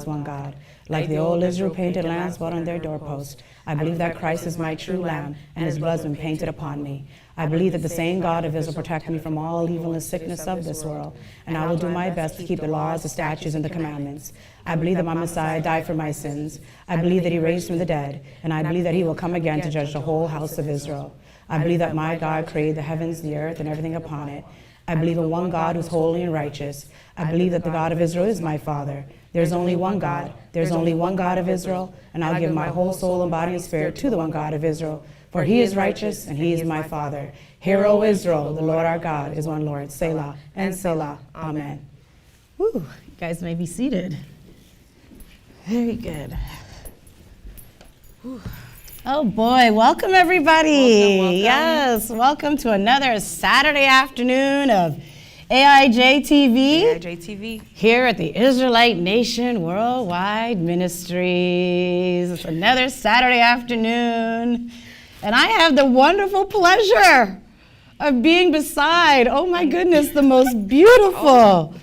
one God. Like the old Israel painted lambs brought on their doorpost, I believe that Christ is my true lamb, and his blood's been painted upon me. I believe that the same God of Israel protect me from all evil and sickness of this world, and I will do my best to keep the laws, the statutes, and the commandments. I believe that my Messiah died for my sins. I believe that he raised from the dead, and I believe that he will come again to judge the whole house of Israel. I believe that my God created the heavens, the earth, and everything upon it. I believe in one God who's holy and righteous. I believe that the God of Israel is my Father. There's only one God. There's only one God of Israel, and I'll give my whole soul and body and spirit to the one God of Israel. For he is righteous, and he is my Father. Hear, O Israel, the Lord our God is one Lord. Selah and Selah. Amen. Woo, you guys may be seated. Very good. Whew. Oh boy, welcome everybody. Welcome. Yes, welcome to another Saturday afternoon of AIJ TV. Here at the Israelite Nation Worldwide Ministries. It's another Saturday afternoon, and I have the wonderful pleasure of being beside, oh my goodness, the most beautiful,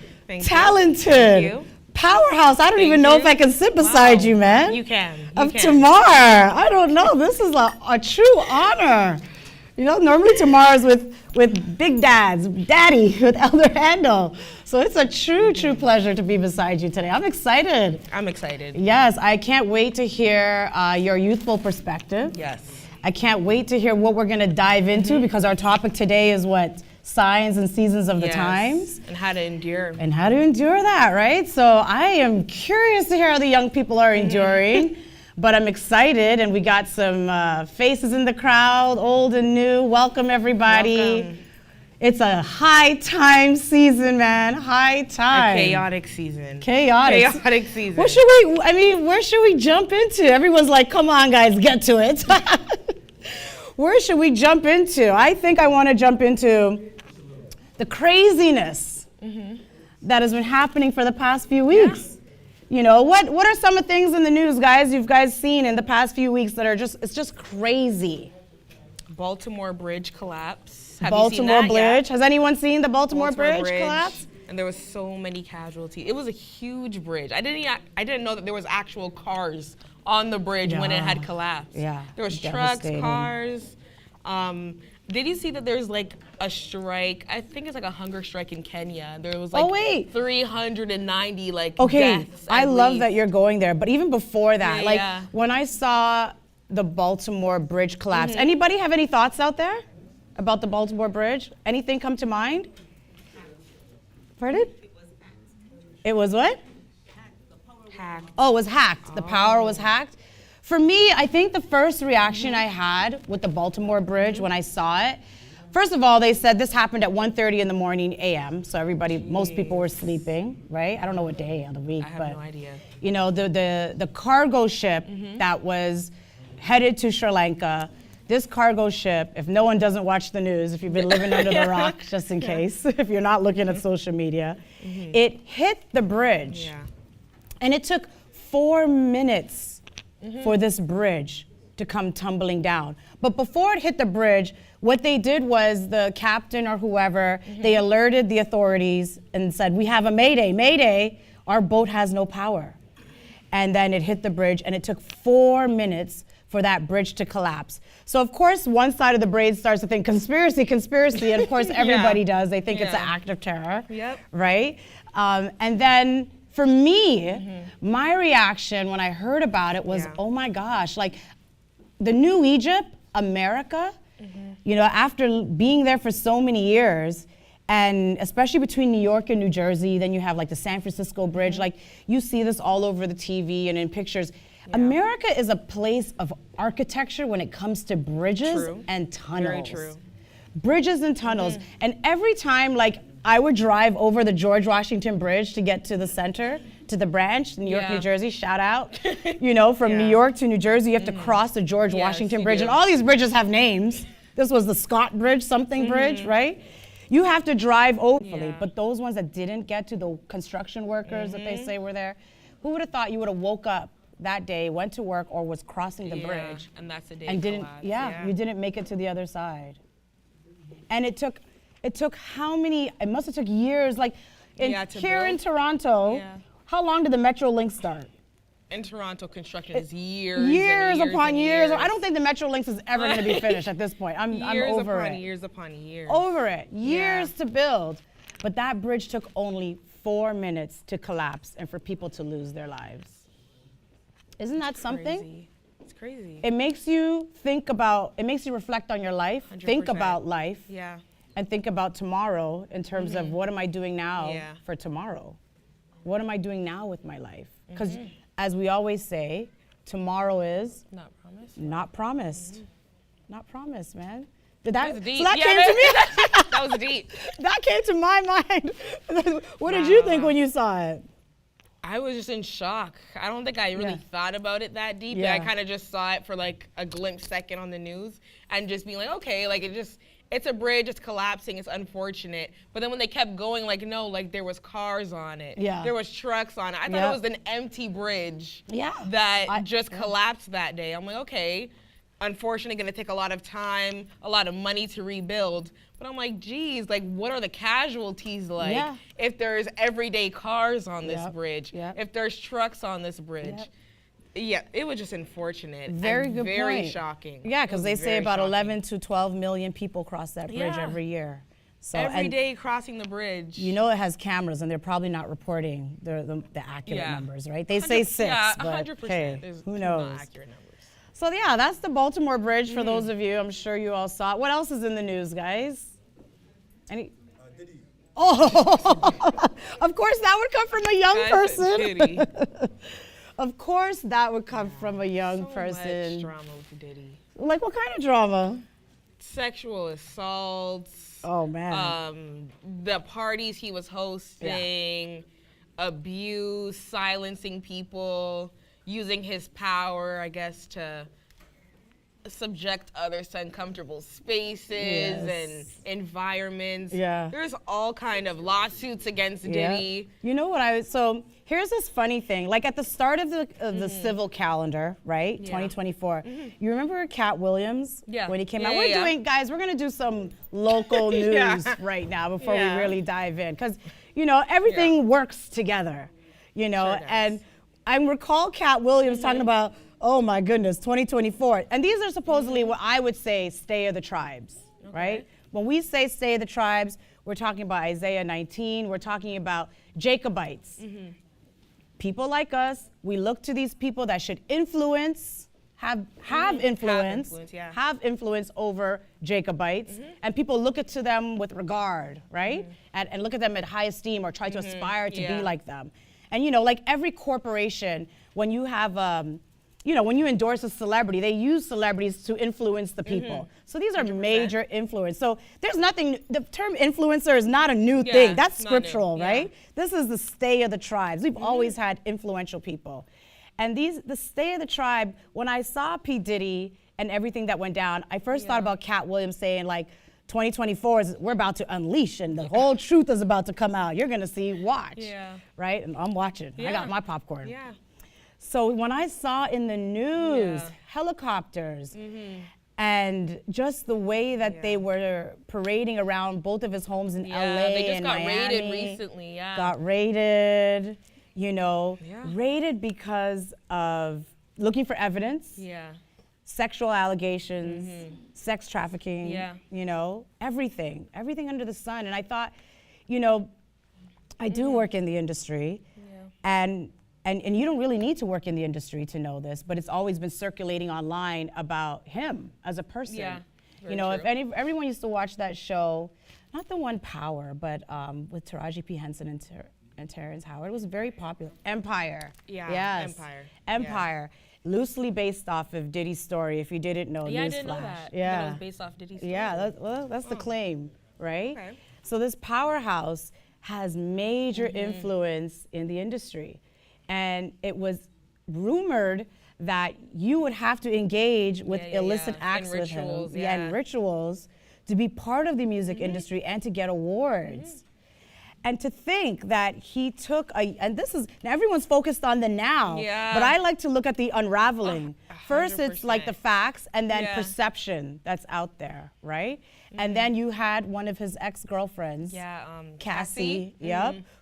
talented, powerhouse. I don't even know if I can sit beside you, man. You can. Tamar. I don't know. This is a true honor. You know, normally Tamar's with big daddy with Elder Handel. So it's a true pleasure to be beside you today. I'm excited. I'm excited. Yes, I can't wait to hear your youthful perspective. Yes. I can't wait to hear what we're going to dive into because our topic today is what? Signs and seasons of the times. And how to endure. And how to endure that, right? So I am curious to hear how the young people are enduring. But I'm excited, and we got some faces in the crowd, old and new. Welcome, everybody. Welcome. It's a high time season, man. High time. A chaotic season. Chaotic season. Where should we jump into? Everyone's like, come on, guys, get to it. Where should we jump into? I think I want to jump into the craziness that has been happening for the past few weeks. Yeah. You know, what are some of the things in the news, guys, you've seen in the past few weeks that are it's just crazy? Baltimore Bridge collapse. Baltimore Bridge. Has anyone seen the Baltimore Bridge collapse? And there was so many casualties. It was a huge bridge. I didn't know that there was actual cars on the bridge when it had collapsed. Yeah. There was trucks, cars. Did you see that there's like a strike? I think it's like a hunger strike in Kenya. There was like 390 deaths. I love that you're going there. But even before that, when I saw the Baltimore Bridge collapse, anybody have any thoughts out there about the Baltimore Bridge? Anything come to mind? Pardon? It was what? Hacked. Oh, it was hacked. The power was hacked. For me, I think the first reaction I had with the Baltimore Bridge when I saw it, first of all, they said this happened at 1:30 in the morning a.m. So most people were sleeping, right? I don't know what day of the week, I have no idea. You know, the cargo ship that was headed to Sri Lanka, this cargo ship, if no one doesn't watch the news, if you've been living under the rock, just in case, if you're not looking at social media, it hit the bridge. Yeah. And it took 4 minutes for this bridge to come tumbling down. But before it hit the bridge, what they did was the captain or whoever, they alerted the authorities and said, we have a mayday, our boat has no power. And then it hit the bridge, and it took 4 minutes for that bridge to collapse. So of course, one side of the brain starts to think conspiracy, and of course everybody does. They think it's an act of terror, right? And then for me, my reaction when I heard about it was, oh my gosh, like the new Egypt, America, you know, after being there for so many years, and especially between New York and New Jersey, then you have like the San Francisco Bridge, like you see this all over the TV and in pictures. America is a place of architecture when it comes to bridges and tunnels. Very true. Bridges and tunnels. And every time, like, I would drive over the George Washington Bridge to get to the center, to the branch, New York, New Jersey, shout out. You know, from New York to New Jersey, you have to cross the George Washington Bridge. And all these bridges have names. This was the Scott Bridge, something bridge, right? You have to drive over, but those ones that didn't get to the construction workers that they say were there, who would have thought you would have woke up that day, went to work, or was crossing the bridge. And that's the day and didn't, you didn't make it to the other side. And it took how many, it must have took years, like here in Toronto, How long did the Metro Link start? In Toronto, construction is years upon years. years. I don't think the Metro Links is ever going to be finished at this point. I'm over it. Years upon years. Over it. Years to build. But that bridge took only 4 minutes to collapse and for people to lose their lives. Isn't that something? Crazy. It's crazy. It makes you think about, it makes you reflect on your life, 100%. Think about life, Yeah. and think about tomorrow in terms of what am I doing now Yeah. for tomorrow? What am I doing now with my life? Because as we always say, tomorrow is Not promised. not promised. Not promised, man. Did that, was deep. so that Yeah, came to me. That was deep. That came to my mind. What did you think when you saw it? I was just in shock. I don't think I really thought about it that deep. Yeah. I kind of just saw it for like a glimpse second on the news and just being like, okay, like it's a bridge, it's collapsing, it's unfortunate. But then when they kept going, like, no, like there was cars on it. Yeah. There was trucks on it. I thought it was an empty bridge that just collapsed that day. I'm like, okay, unfortunately gonna take a lot of time, a lot of money to rebuild. But I'm like, geez, like what are the casualties like if there's everyday cars on this bridge, if there's trucks on this bridge? Yeah, it was just unfortunate. Very good very point. Shocking. Yeah, because they say about shocking. 11 to 12 million people cross that bridge every year. So every day crossing the bridge. You know it has cameras, and they're probably not reporting the accurate numbers, right? They say 6, but 100%. hey, who knows? Not accurate numbers. So yeah, that's the Baltimore Bridge for those of you. I'm sure you all saw it. What else is in the news, guys? Any? Diddy. Oh, of course that would come from a young person. Of course that would come from a young person. Much drama with Diddy. Like what kind of drama? Sexual assaults. Oh man. The parties he was hosting, abuse, silencing people, using his power, I guess, to subject others to uncomfortable spaces and environments. Yeah. There's all kind of lawsuits against Diddy. You know what so here's this funny thing. Like at the start of the civil calendar, right? 2024. You remember Cat Williams? Yeah. When he came Yeah, out. yeah, We're gonna do some local news right now before we really dive in. Because, you know, everything works together. You know, Sure does. and I recall Cat Williams talking about, oh my goodness, 2024. And these are supposedly what I would say stay of the tribes, right? When we say stay of the tribes, we're talking about Isaiah 19, we're talking about Jacobites. People like us, we look to these people that should influence, have influence over Jacobites, and people look to them with regard, right? And look at them at high esteem or try to aspire to be like them. And you know, like every corporation, when you have, you know, when you endorse a celebrity, they use celebrities to influence the people. So these are 100%. major influence. So there's nothing, the term influencer is not a new thing. That's scriptural, right? This is the stay of the tribes. We've always had influential people. And the stay of the tribe, when I saw P. Diddy and everything that went down, I first thought about Cat Williams saying like, 2024 is we're about to unleash and the whole truth is about to come out. You're gonna see, watch, right? And I'm watching. I got my popcorn. So when I saw in the news helicopters and just the way that they were parading around both of his homes in LA they just and got Miami, raided recently. got raided, you know, raided because of looking for evidence. Sexual allegations, sex trafficking, you know, everything under the sun. And I thought, you know, I do work in the industry, and you don't really need to work in the industry to know this, but it's always been circulating online about him as a person. You know, if everyone used to watch that show, not the one Power, but with Taraji P. Henson and Terrence Howard, it was very popular. Empire. Empire. Loosely based off of Diddy's story, if you didn't know, I didn't know that. That it was based off Diddy's story. That's the claim, right? So this powerhouse has major influence in the industry. And it was rumored that you would have to engage with illicit acts with him. And rituals to be part of the music industry and to get awards. And to think that he took and this is, now everyone's focused on the now, but I like to look at the unraveling. First, it's like the facts and then perception that's out there, right? And then you had one of his ex-girlfriends, Cassie,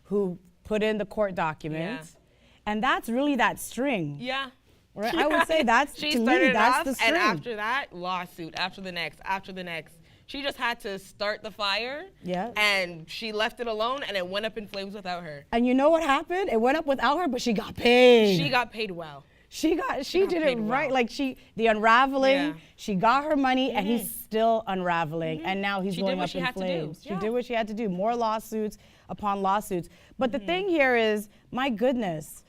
who put in the court documents, and that's really that string. Yeah. Right? I would say that's, to me, that's the string. And after that, lawsuit, after the next. She just had to start the fire, and she left it alone, and it went up in flames without her. And you know what happened? It went up without her, but she got paid. She got paid well. She did it right. Like the unraveling, she got her money, and he's still unraveling, and now he's going up in flames. She did what she had to do. More lawsuits upon lawsuits. But the thing here is, my goodness.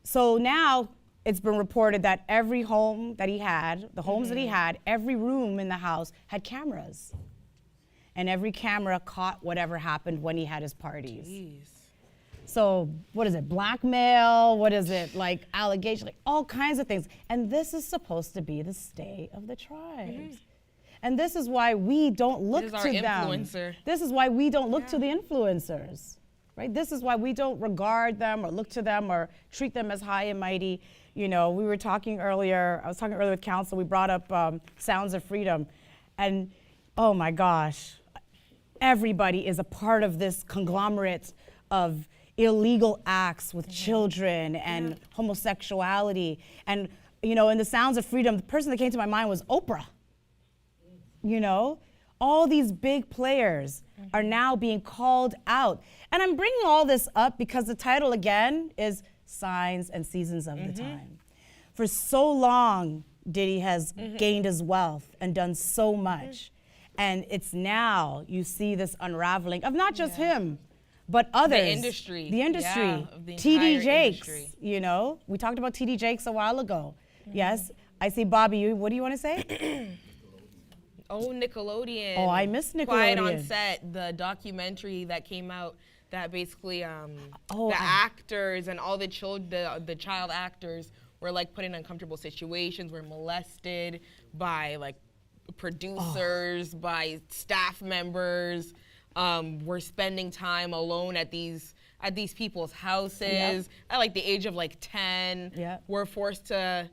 So now it's been reported that every home that he had, the homes that he had, every room in the house had cameras. And every camera caught whatever happened when he had his parties. Jeez. So what is it, blackmail? What is it, like allegation, like all kinds of things. And this is supposed to be the stay of the tribes. And this is why we don't look to them. This is our influencer. This is why we don't look to the influencers, right? This is why we don't regard them or look to them or treat them as high and mighty. You know, we were talking earlier, I was talking earlier with council, we brought up Sounds of Freedom. And oh my gosh, everybody is a part of this conglomerate of illegal acts with children and homosexuality. And, you know, in the Sounds of Freedom, the person that came to my mind was Oprah. You know, all these big players are now being called out. And I'm bringing all this up because the title again is Signs and Seasons of the Time. For so long, Diddy has gained his wealth and done so much. And it's now you see this unraveling of not just him, but others. The industry. The TD Jakes, you know. We talked about TD Jakes a while ago. Yes, I see Bobby, what do you want to say? Oh, Nickelodeon. Oh, I miss Nickelodeon. Quiet on Set, the documentary that came out that basically the actors and all the child actors were like put in uncomfortable situations, were molested by like producers, by staff members, were spending time alone at these people's houses at like the age of like 10. Were forced to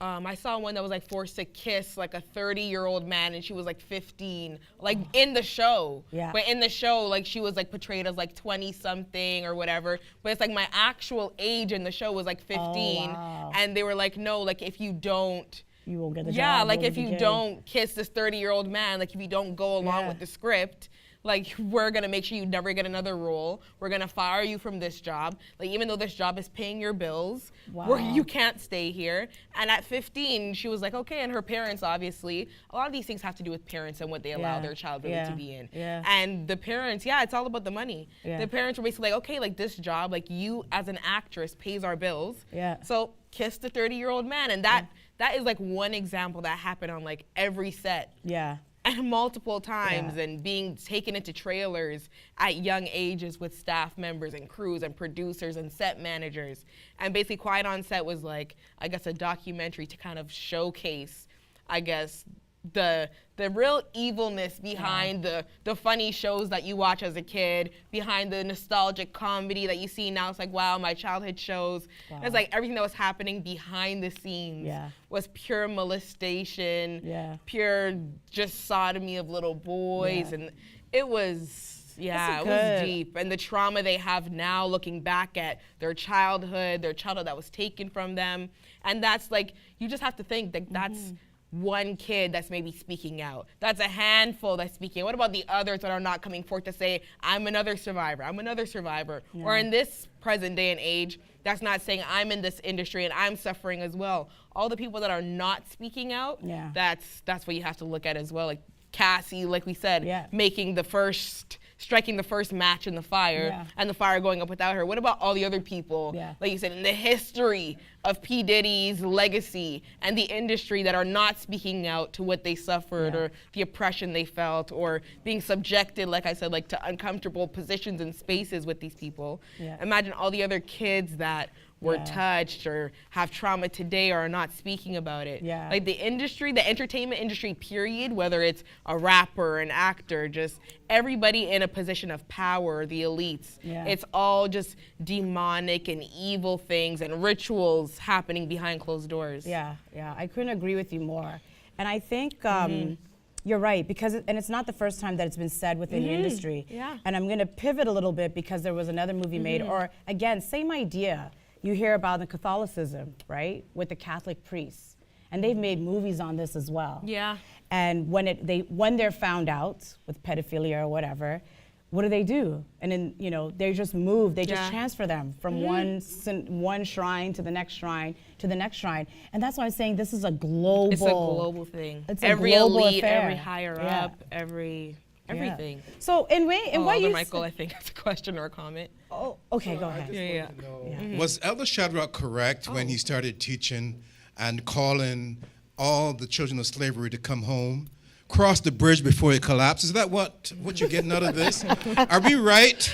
I saw one that was like forced to kiss like a 30-year-old man, and she was like 15, like in the show. But in the show, like she was like portrayed as like 20-something or whatever. But it's like my actual age in the show was like 15, and they were like, no, like if you don't, you won't get the job. Yeah, like if you don't kiss this 30-year-old man, like if you don't go along with the script, like we're gonna make sure you never get another role. We're gonna fire you from this job. Like even though this job is paying your bills, you can't stay here. And at 15, she was like, okay. And her parents, obviously, a lot of these things have to do with parents and what they allow their child really to be in. And the parents, it's all about the money. The parents were basically like, okay, like this job, like you as an actress pays our bills. So kiss the 30-year-old man. And that is like one example that happened on like every set. And multiple times, and being taken into trailers at young ages with staff members and crews and producers and set managers. And basically Quiet on Set was like, I guess, a documentary to kind of showcase, I guess, the real evilness behind the funny shows that you watch as a kid, behind the nostalgic comedy that you see now. It's like, wow, my childhood shows. It's like everything that was happening behind the scenes was pure molestation, pure just sodomy of little boys. And it was, it was deep. And the trauma they have now looking back at their childhood that was taken from them. And that's like, you just have to think that that's one kid that's maybe speaking out. That's a handful that's speaking out. What about the others that are not coming forth to say, I'm another survivor, I'm another survivor? Or in this present day and age, that's not saying I'm in this industry and I'm suffering as well. All the people that are not speaking out, that's what you have to look at as well. Like Cassie, like we said, striking the first match in the fire, and the fire going up without her. What about all the other people, like you said, in the history of P. Diddy's legacy and the industry that are not speaking out to what they suffered or the oppression they felt or being subjected, like I said, like to uncomfortable positions and spaces with these people. Imagine all the other kids that were touched or have trauma today or are not speaking about it. Like the industry, the entertainment industry period, whether it's a rapper, an actor, just everybody in a position of power, the elites, it's all just demonic and evil things and rituals happening behind closed doors. I couldn't agree with you more. And I think You're right, because and it's not the first time that it's been said within the industry. Yeah. And I'm going to pivot a little bit because there was another movie made, or again, same idea. You hear about the Catholicism, right, with the Catholic priests, and they've made movies on this as well. Yeah. And when they're found out with pedophilia or whatever, what do? And then they just move. They just transfer them from one shrine to the next shrine to the next shrine. And that's why I'm saying this is a global. It's a global thing. It's every a global elite, affair. every higher up, everything. So Elder Michael, I think has a question or a comment. Oh, okay, go ahead. Was Elder Shadrach correct when he started teaching and calling all the children of slavery to come home? Cross the bridge before it collapses. Is that what you're getting out of this? Are we right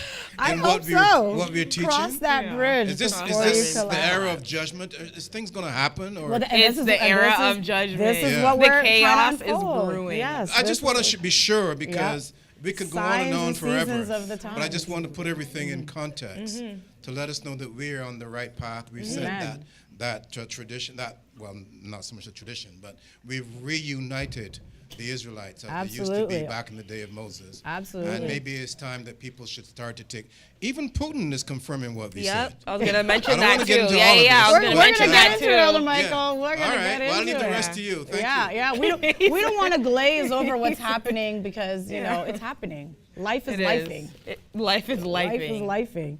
in what we're teaching? Cross that bridge. Is this the era of judgment? Is things going to happen? Or It's the era of judgment. This is what we're the chaos trying to unfold. is brewing. Yes, I just want to be sure because we could go on and on forever. But I just want to put everything in context to let us know that we're on the right path. We've said that tradition, not so much a tradition, but we've reunited the Israelites as they used to be back in the day of Moses. Absolutely. And maybe it's time that people should start to take, even Putin is confirming what we said. I was going to mention I don't that want to get too. into all of this. I was going to mention that too. Elder Michael. We're going to all right. get into Well, I'll leave the it. rest to you. Thank you. Yeah. We don't want to glaze over what's happening because, it's happening. Life is lifing. Life is lifing. Life is lifing.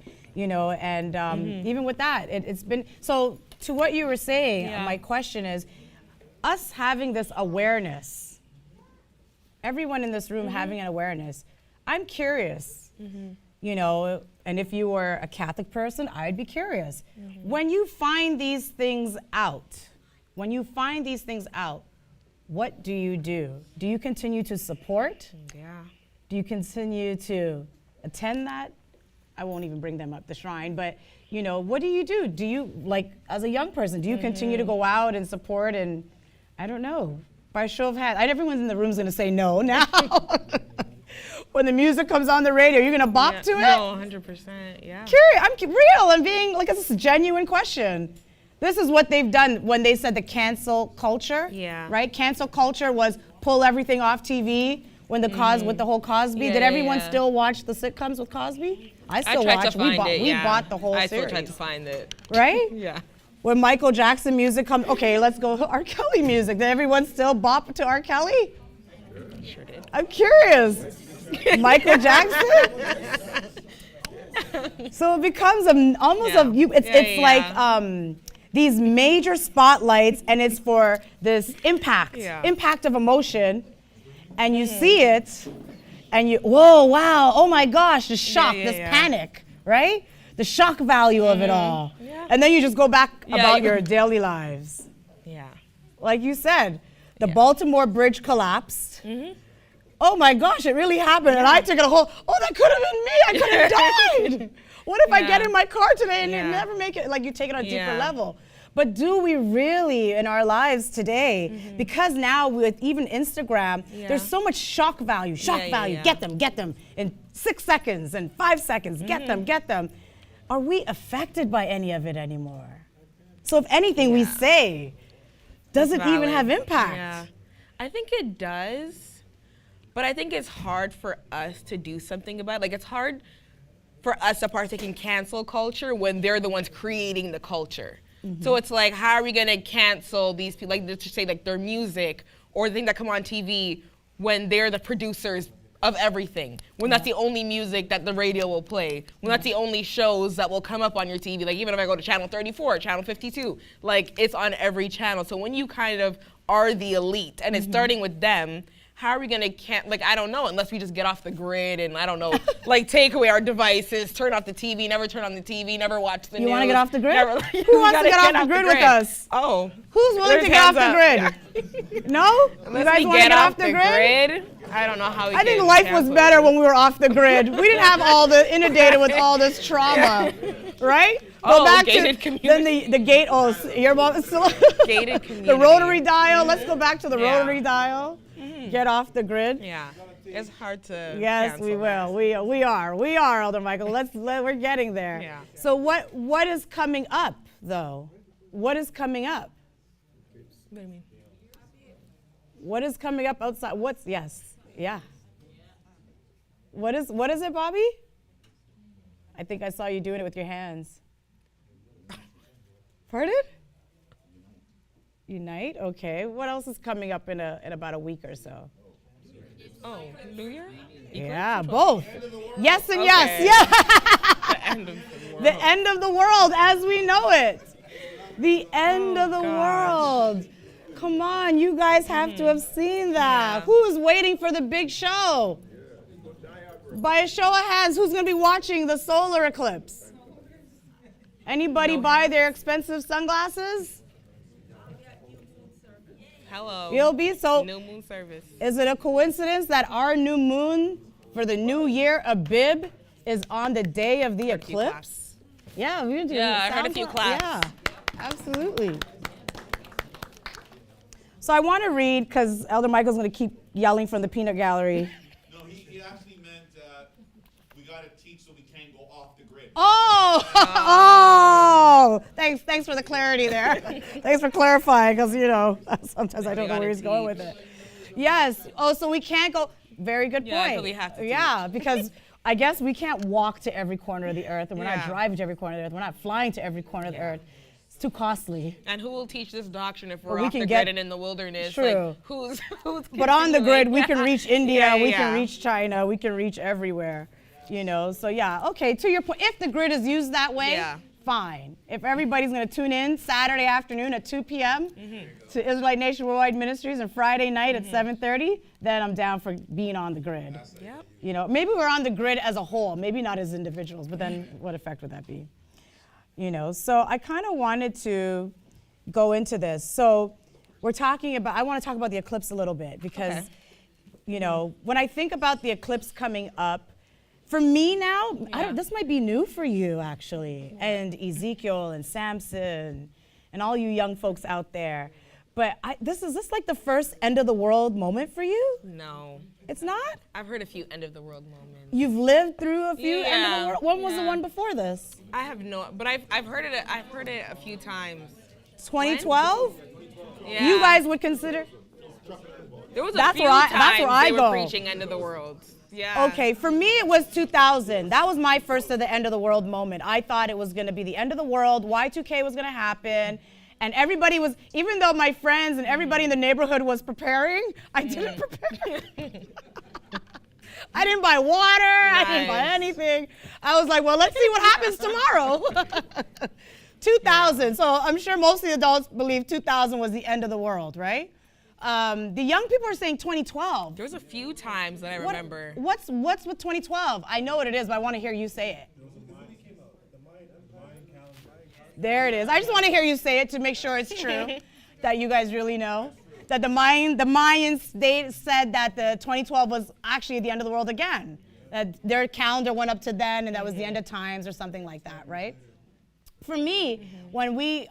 And even with that, it's been, so to what you were saying, my question is, us having this awareness, everyone in this room having an awareness, I'm curious, and if you were a Catholic person, I'd be curious. When you find these things out, what do you do? Do you continue to support? Yeah. Do you continue to attend that? I won't even bring them up, the shrine, but what do you do? Do you, as a young person, do you continue to go out and support and, I don't know, by a show of hands? Everyone in the room is going to say no now. When the music comes on the radio, you're going to bop to it? No, 100%, yeah. I'm real. I'm being, it's a genuine question. This is what they've done when they said the cancel culture. Yeah. Right? Cancel culture was pull everything off TV when with the whole Cosby. Did everyone still watch the sitcoms with Cosby? I still watch. We bought the whole series. I still tried to find it. Right? Yeah. When Michael Jackson music comes, okay, let's go R. Kelly music. Did everyone still bop to R. Kelly? Sure did. I'm curious. Michael Jackson? So it becomes these major spotlights, and it's for this impact of emotion, and you see it, and whoa, wow, oh my gosh, the shock, panic, right? The shock value of it all. Yeah. And then you just go back about your daily lives. Yeah. Like you said, the Baltimore bridge collapsed. Oh my gosh, it really happened. And I took it that could have been me. I could have died. What if I get in my car today and never make it? You take it on a deeper level. But do we really in our lives today, because now with even Instagram, there's so much shock value. Get them in 6 seconds and 5 seconds, get them. Are we affected by any of it anymore? So if anything we say, does it even have impact? Yeah. I think it does, but I think it's hard for us to do something about it. It's hard for us to partake in cancel culture when they're the ones creating the culture. So it's how are we gonna cancel these people, to say their music or the thing that come on TV when they're the producers of everything, when that's the only music that the radio will play, when that's the only shows that will come up on your TV. Even if I go to channel 34, channel 52, it's on every channel. So when you kind of are the elite and it's starting with them, how are we gonna I don't know, unless we just get off the grid and I don't know, take away our devices, turn off the TV, never turn on the TV, never watch the news. You wanna get off the grid? Who wants to get off the grid with us? Oh. Who's willing to get off the grid? No? You guys wanna get off the grid? I don't know how we I think life was better when we were off the grid. We didn't have inundated with all this trauma, right? Go back gated to community. Then the gate. Oh, your mom is still gated community. The rotary dial. Let's go back to the rotary dial. Get off the grid. Yeah, it's hard to. Yes, we will. We are, Elder Michael. We're getting there. Yeah. So what is coming up though? What is coming up? What do you mean? What is coming up outside? Yeah. What is it, Bobby? I think I saw you doing it with your hands. Pardon? Unite? Okay. What else is coming up in about a week or so? Oh, New Year? Yeah, both. Yes and yes. Yeah. The end of the world. The end of the world as we know it. The end of the world. Come on, you guys have to have seen that. Yeah. Who's waiting for the big show? By a show of hands, who's going to be watching the solar eclipse? Anybody buy their expensive sunglasses? Hello. You'll be so. New moon service. Is it a coincidence that our new moon for the new year, Abib, is on the day of the eclipse? Yeah, we do. Yeah, I heard a few claps. Yeah, absolutely. So I want to read, because Elder Michael's going to keep yelling from the peanut gallery. No, he actually meant we got to teach so we can't go off the grid. Oh, thanks for the clarity there. Thanks for clarifying, because, sometimes I don't know where he's going with it. Yes. Oh, so we can't go. Very good point. Yeah, we have to teach. Because I guess we can't walk to every corner of the earth, and we're not driving to every corner of the earth. We're not flying to every corner of the earth. It's too costly. And who will teach this doctrine if we're off the grid and in the wilderness? True. Like, who's but on the grid, we can reach India, we can reach China, we can reach everywhere. So okay, to your point, if the grid is used that way, fine. If everybody's going to tune in Saturday afternoon at 2 p.m. To Israelite Nation Worldwide Ministries and Friday night at 7:30, then I'm down for being on the grid. Yep. Maybe we're on the grid as a whole, maybe not as individuals, but then what effect would that be? So I kind of wanted to go into this. So I want to talk about the eclipse a little bit because, when I think about the eclipse coming up, for me now, this might be new for you actually, and Ezekiel and Samson and all you young folks out there. But is this like the first end of the world moment for you? No. It's not? I've heard a few end of the world moments. You've lived through a few end of the world? When was the one before this? I have but I've heard it a few times. 2012? Yeah. You guys would consider? There was a few times they were preaching end of the world. Yeah. Okay, for me it was 2000. That was my first of the end of the world moment. I thought it was going to be the end of the world. Y2K was going to happen. And everybody was, even though my friends and everybody in the neighborhood was preparing, I didn't prepare. I didn't buy water. I didn't buy anything. I was like, well, let's see what happens tomorrow. 2000. So I'm sure most of the adults believe 2000 was the end of the world, right? The young people are saying 2012. There was a few times that I remember. What's with 2012? I know what it is, but I want to hear you say it. There it is. I just want to hear you say it to make sure it's true, that you guys really know. That the Mayans, they said that the 2012 was actually the end of the world again. That their calendar went up to then, and that was the end of times or something like that, right? For me,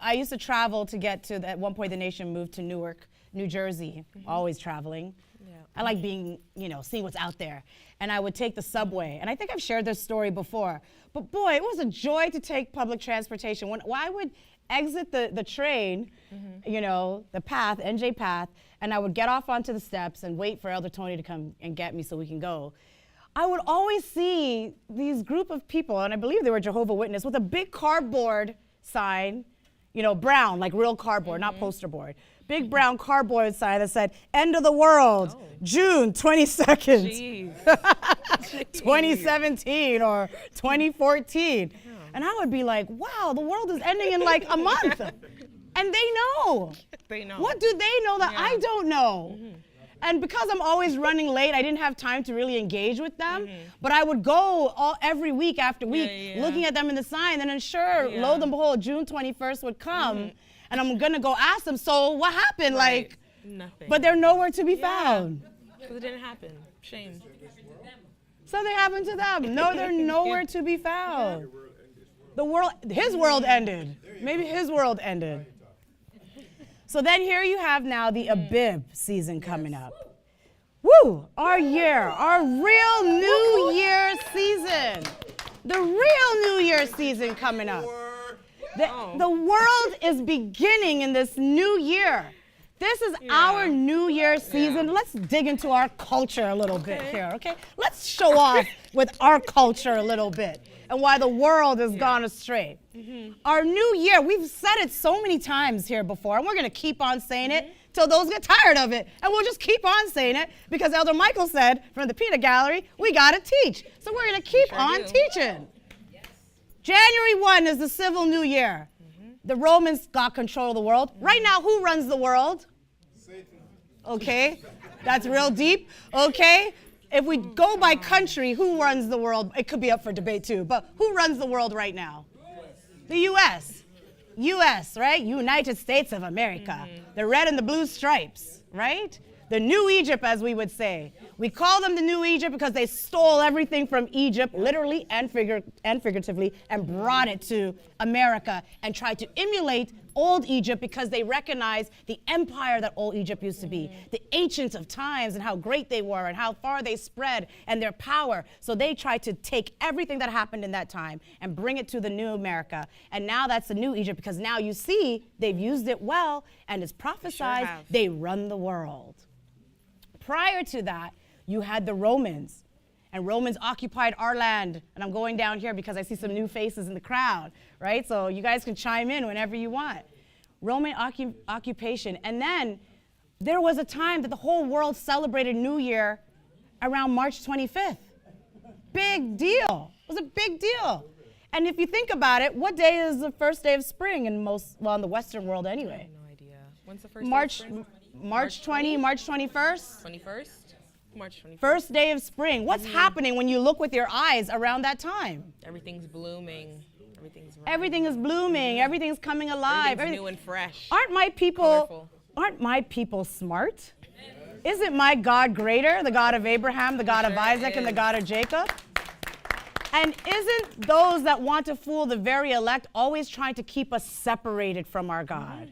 I used to travel to get to, at one point the nation moved to Newark, New Jersey, always traveling. Yeah. I like being, seeing what's out there. And I would take the subway. And I think I've shared this story before. But boy, it was a joy to take public transportation. When I would exit the train, the path, NJ path, and I would get off onto the steps and wait for Elder Tony to come and get me so we can go, I would always see these group of people, and I believe they were Jehovah's Witnesses, with a big cardboard sign, brown, like real cardboard, not poster board. Big brown cardboard sign that said, end of the world, June 22nd, 2017 or 2014. And I would be like, wow, the world is ending in like a month. And they know. They know. What do they know that I don't know? And because I'm always running late, I didn't have time to really engage with them. But I would go every week after week, looking at them in the sign, and then lo and behold, June 21st would come. And I'm going to go ask them, so what happened? Right. Like, nothing. But they're nowhere to be found. Because it didn't happen. Shame. Something happened to them. No, they're nowhere to be found. His world ended. Maybe his world ended. So then here you have now the Abib season coming up. Woo! Our real New Year season. The real New Year season coming up. The world is beginning in this new year. This is our New Year season. Yeah. Let's dig into our culture a little bit here, okay? Let's show off with our culture a little bit and why the world has gone astray. Our New Year, we've said it so many times here before, and we're going to keep on saying it till those get tired of it. And we'll just keep on saying it because Elder Michael said from the peanut gallery, we got to teach. So we're going to keep on teaching. Yes. January 1 is the civil New Year. The Romans got control of the world. Right now, who runs the world? Satan. Okay, that's real deep. Okay, if we go by country, who runs the world? It could be up for debate too, but who runs the world right now? The U.S. U.S., right? United States of America. The red and the blue stripes, right? The New Egypt, as we would say. We call them the New Egypt because they stole everything from Egypt, literally and figuratively, and brought it to America and tried to emulate old Egypt because they recognized the empire that old Egypt used to be, the ancients of times and how great they were and how far they spread and their power. So they tried to take everything that happened in that time and bring it to the new America. And now that's the New Egypt because now you see they've used it well and it's prophesied they run the world. Prior to that, you had the Romans, and Romans occupied our land. And I'm going down here because I see some new faces in the crowd, right? So you guys can chime in whenever you want. Roman occupation. And then there was a time that the whole world celebrated New Year around March 25th. Big deal. It was a big deal. And if you think about it, what day is the first day of spring in in the Western world anyway? I have no idea. When's the first day of spring? March 20, March 21st? 21st? March 21st. First day of spring. What's happening when you look with your eyes around that time? Everything's blooming. Everything is blooming. Everything's coming alive. Everything's new and fresh. Aren't my people smart? Isn't my God greater, the God of Abraham, the God of Isaac, and the God of Jacob? And isn't those that want to fool the very elect always trying to keep us separated from our God?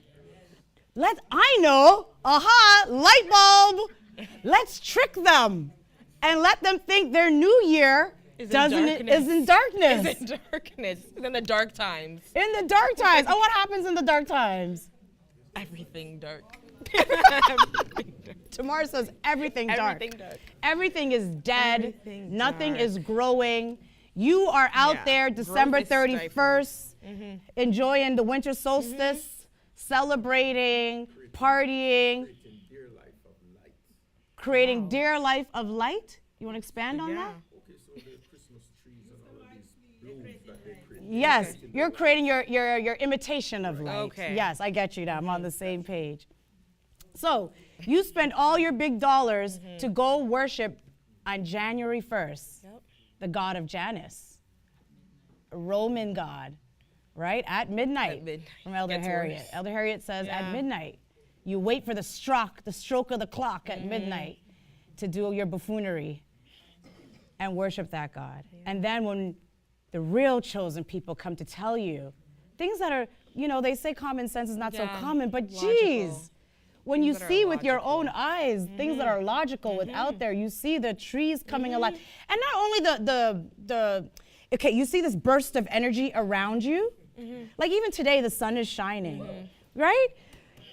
Light bulb. Let's trick them and let them think their new year is in darkness. Is in darkness. In the dark times. In the dark times. Oh, what happens in the dark times? Everything dark. Tamar says everything dark. Everything is dead. Nothing is growing. You are out there December 31st, enjoying the winter solstice, celebrating, partying, creating dear life of light. You want to expand on that? Okay, so there's Christmas trees and all of these blooms that they create. Yes, you're creating your imitation of light. Okay. Yes, I get you now. I'm on the same page. So you spend all your big dollars to go worship on January 1st, the god of Janus, a Roman god, right? At midnight. From Elder Harriet. Elder Harriet says at midnight. You wait for the stroke of the clock at midnight to do your buffoonery and worship that God. And then when the real chosen people come to tell you things that are, they say common sense is not so common, but geez, when you see with your own eyes things that are logical without there, you see the trees coming alive. And not only you see this burst of energy around you. Like even today, the sun is shining, right?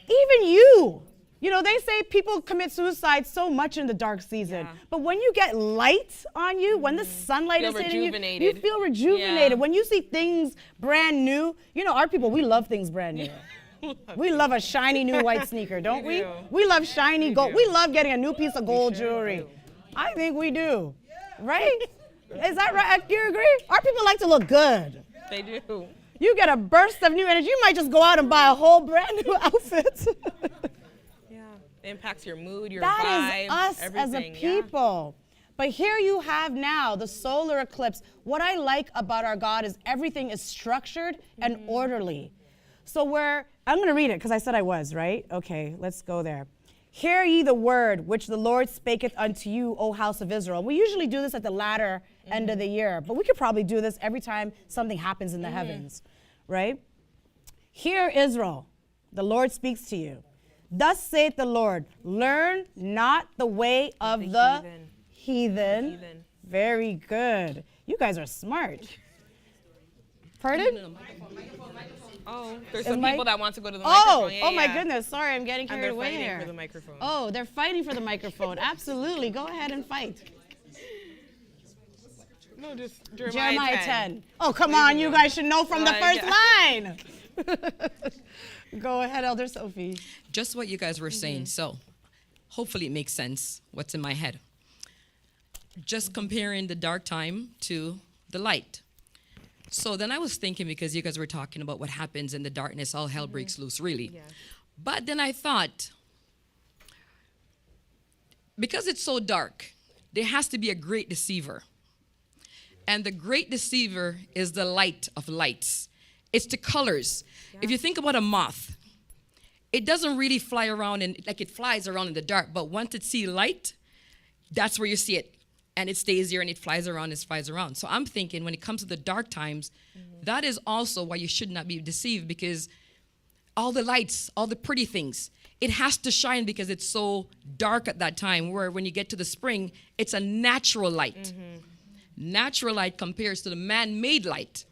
Even you. They say people commit suicide so much in the dark season. But when you get light on you, when the sunlight is hitting you, you feel rejuvenated. Yeah. When you see things brand new, our people, we love things brand new. We love a shiny new white sneaker, don't we? We love shiny gold. We love getting a new piece of gold jewelry. I think we do. Right? Is that right? Do you agree? Our people like to look good. They do. You get a burst of new energy. You might just go out and buy a whole brand new outfit. It impacts your mood, your vibe, that is us as a people. But here you have now the solar eclipse. What I like about our God is everything is structured and orderly. So I'm going to read it because I said I was, right? Okay, let's go there. Hear ye the word which the Lord spaketh unto you, O house of Israel. We usually do this at the latter end of the year, but we could probably do this every time something happens in the heavens, right? Hear Israel, the Lord speaks to you. Thus saith the Lord, learn not the way of the heathen. Very good. You guys are smart. Pardon? Oh, there's some people that want to go to the microphone. Oh my goodness. Sorry, I'm getting carried away here. And they're fighting for the microphone. Oh, they're fighting for the microphone. Absolutely. Go ahead and fight. No, just Jeremiah 10. Oh, come on. You guys should know from the first line. Go ahead, Elder Sophie. Just what you guys were saying. So hopefully it makes sense what's in my head. Just comparing the dark time to the light. So then I was thinking, because you guys were talking about what happens in the darkness, all hell breaks loose, really. Yeah. But then I thought, because it's so dark, there has to be a great deceiver. And the great deceiver is the light of lights. It's the colors. Yeah. If you think about a moth, it doesn't really fly around, like it flies around in the dark, but once it sees light, that's where you see it. And it stays there and it flies around. So I'm thinking when it comes to the dark times, that is also why you should not be deceived, because all the lights, all the pretty things, it has to shine because it's so dark at that time, where when you get to the spring, it's a natural light. Natural light compares to the man-made light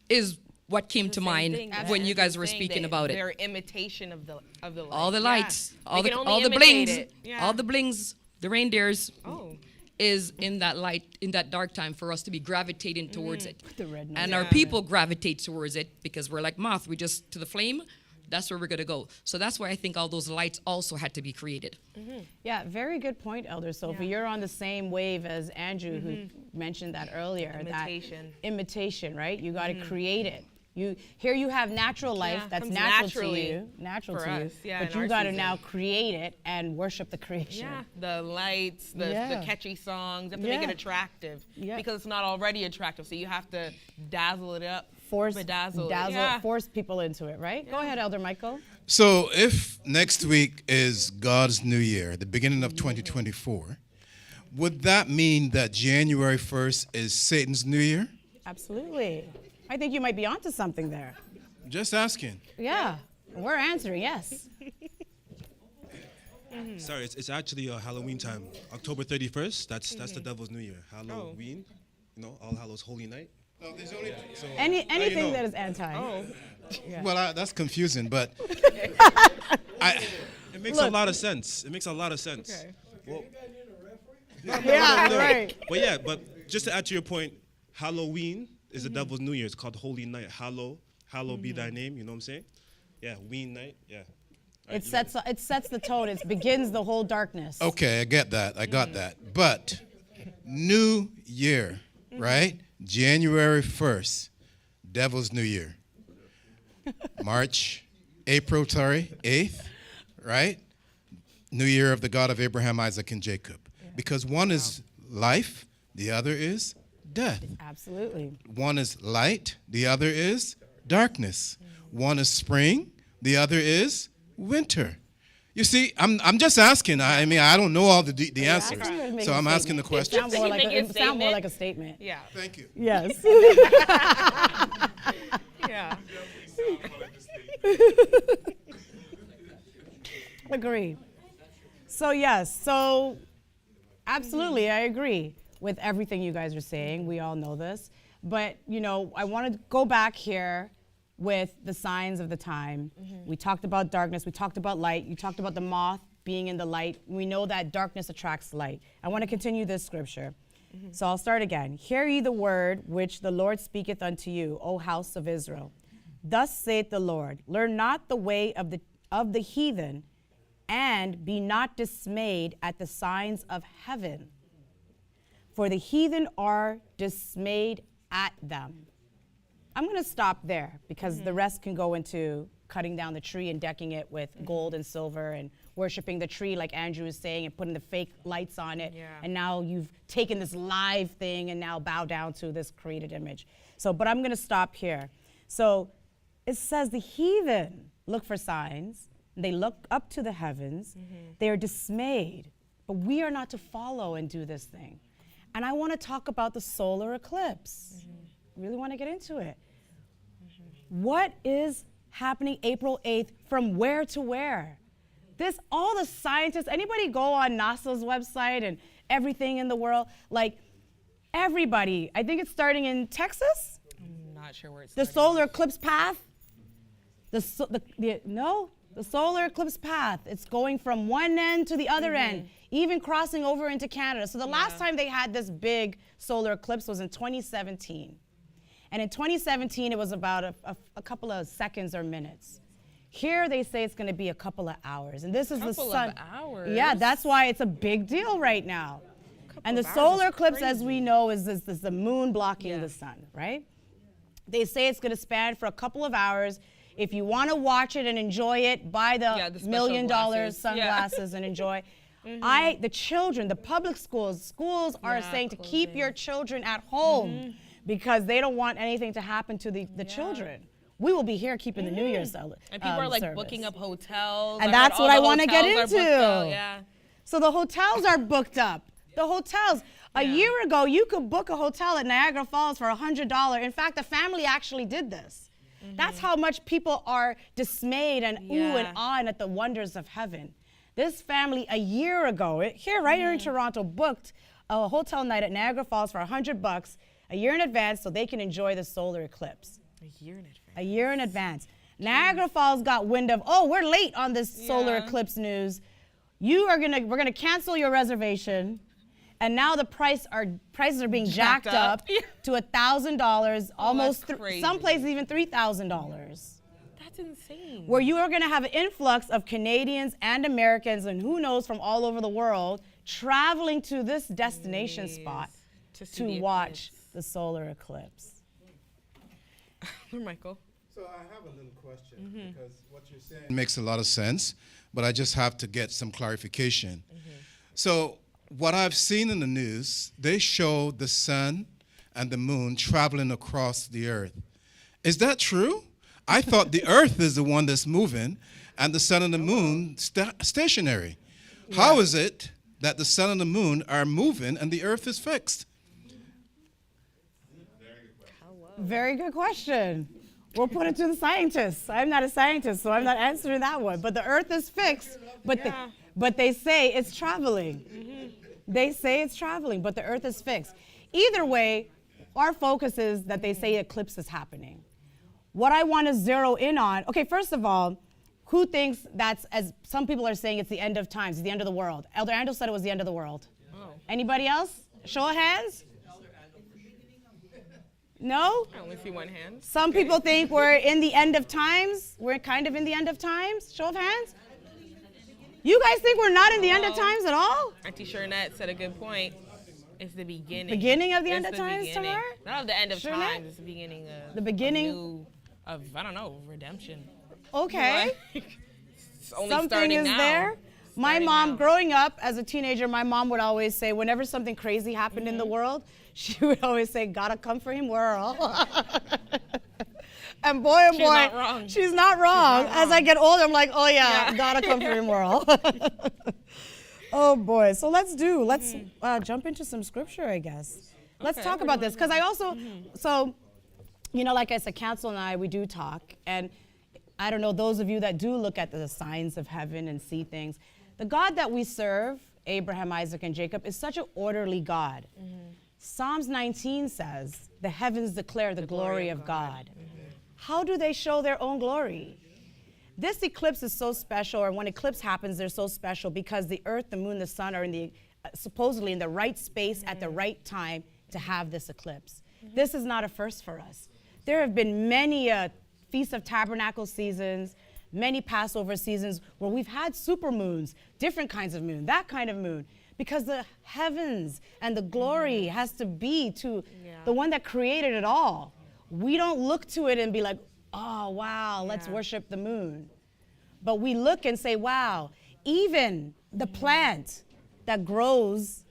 is what came to mind when you guys were speaking about it. Their imitation of the light. All the lights, all the blings, all the blings, the reindeers. Is in that light, in that dark time, for us to be gravitating towards it. And our people gravitate towards it because we're like moth. We just, to the flame, that's where we're going to go. So that's why I think all those lights also had to be created. Yeah, very good point, Elder Sophie. You're on the same wave as Andrew, who mentioned that earlier. Imitation. That imitation, right? You got to create it. Here you have natural life that's natural to you, but you got to now create it and worship the creation. Yeah, the lights, the catchy songs, you have to make it attractive because it's not already attractive. So you have to dazzle it up, force people into it, right? Go ahead, Elder Michael. So if next week is God's New Year, the beginning of 2024, would that mean that January 1st is Satan's New Year? Absolutely. I think you might be onto something there. Just asking. Yeah, we're answering, yes. Sorry, it's actually Halloween time. October 31st, that's the Devil's New Year. Halloween, All Hallows Holy Night. No, there's only anything that is anti. Well, that's confusing, but it makes a lot of sense. Okay. Well, right. But just to add to your point, Halloween is the Devil's New Year. It's called Holy Night. Hallowed be thy name. You know what I'm saying? Yeah, ween night. Yeah. It sets the tone. It begins the whole darkness. Okay, I get that. I got that. But New Year, right? January 1st, Devil's New Year. April 8th, right? New Year of the God of Abraham, Isaac, and Jacob. Yeah. Because one is life, the other is death. Absolutely. One is light, the other is darkness. One is spring, the other is winter. You see, I'm just asking. I mean, I don't know all the answers, so I'm asking the question. It sounds more like a statement. Yeah. Thank you. Yes. Yeah. Agree. So absolutely, I agree with everything you guys are saying. We all know this. But, I want to go back here with the signs of the time. We talked about darkness. We talked about light. You talked about the moth being in the light. We know that darkness attracts light. I want to continue this scripture. So I'll start again. Hear ye the word which the Lord speaketh unto you, O house of Israel. Thus saith the Lord, learn not the way of the heathen, and be not dismayed at the signs of heaven. For the heathen are dismayed at them. I'm going to stop there because the rest can go into cutting down the tree and decking it with gold and silver and worshiping the tree like Andrew was saying and putting the fake lights on it. Yeah. And now you've taken this live thing and now bow down to this created image. But I'm going to stop here. So it says the heathen look for signs. They look up to the heavens. They are dismayed. But we are not to follow and do this thing. And I want to talk about the solar eclipse. Really want to get into it. What is happening April 8th from where to where? All the scientists, anybody go on NASA's website and everything in the world? Like everybody, I think it's starting in Texas? I'm not sure where it's the solar eclipse path. The solar eclipse path, it's going from one end to the other end, even crossing over into Canada. So the last time they had this big solar eclipse was in 2017. And in 2017, it was about a couple of seconds or minutes. Here they say it's going to be a couple of hours. And this is the sun. Couple of hours? Yeah, that's why it's a big deal right now. And the solar eclipse, as we know, is the moon blocking the sun, right? They say it's going to span for a couple of hours. If you want to watch it and enjoy it, buy the $1 million sunglasses and enjoy. The children, the public schools are saying to keep your children at home because they don't want anything to happen to the children. We will be here keeping the New Year's and people are like service. booking up hotels. And that's what I want to get into. Yeah. So the hotels are booked up. The hotels. A year ago, you could book a hotel at Niagara Falls for $100. In fact, a family actually did this. That's how much people are dismayed and ooh and ah at the wonders of heaven. This family a year ago, here in Toronto, booked a hotel night at Niagara Falls for $100 a year in advance so they can enjoy the solar eclipse. A year in advance. A year in advance. Niagara Falls got wind of, we're late on this solar eclipse news. We're gonna cancel your reservation. And now the prices are being jacked up to $1,000, almost some places even $3,000. That's insane. Where you are going to have an influx of Canadians and Americans and who knows from all over the world traveling to this destination spot to watch the solar eclipse. Michael. So I have a little question because what you're saying makes a lot of sense, but I just have to get some clarification. So what I've seen in the news, they show the sun and the moon traveling across the earth. Is that true? I thought the earth is the one that's moving and the sun and the moon stationary. How is it that the sun and the moon are moving and the earth is fixed? Very good question. We'll put it to the scientists. I'm not a scientist, so I'm not answering that one. But the earth is fixed, but they say it's traveling. They say it's traveling, but the earth is fixed. Either way, our focus is that they say eclipse is happening. What I want to zero in on, okay, first of all, who thinks that's, as some people are saying, it's the end of times, it's the end of the world? Elder Andrew said it was the end of the world. Anybody else? Show of hands? No? I only see one hand. Some people think we're in the end of times. We're kind of in the end of times. Show of hands? You guys think we're not in the end of times at all? Auntie Shernette said a good point. It's the beginning. Beginning of the end of times, Tamar? Not the end of times. It's the beginning of the beginning of I don't know, redemption. Okay. It's only something starting is now. there. My mom, growing up as a teenager, my mom would always say, whenever something crazy happened in the world, she would always say, "Gotta come for him, world." And boy, oh boy, she's not wrong. As I get older, I'm like, oh yeah. Gotta come for him, world. Oh boy, so let's jump into some scripture, I guess. Let's talk about this, because I also, so, like I said, Council and I, we do talk, and I don't know, those of you that do look at the signs of heaven and see things, the God that we serve, Abraham, Isaac, and Jacob, is such an orderly God. Psalms 19 says, the heavens declare the glory of God. How do they show their own glory? This eclipse is so special, or when eclipse happens, they're so special because the earth, the moon, the sun are supposedly in the right space at the right time to have this eclipse. This is not a first for us. There have been many Feast of Tabernacle seasons, many Passover seasons where we've had supermoons, different kinds of moon, that kind of moon, because the heavens and the glory has to be to the one that created it all. We don't look to it and be like, oh, wow, let's worship the moon. But we look and say, wow, even the plant that grows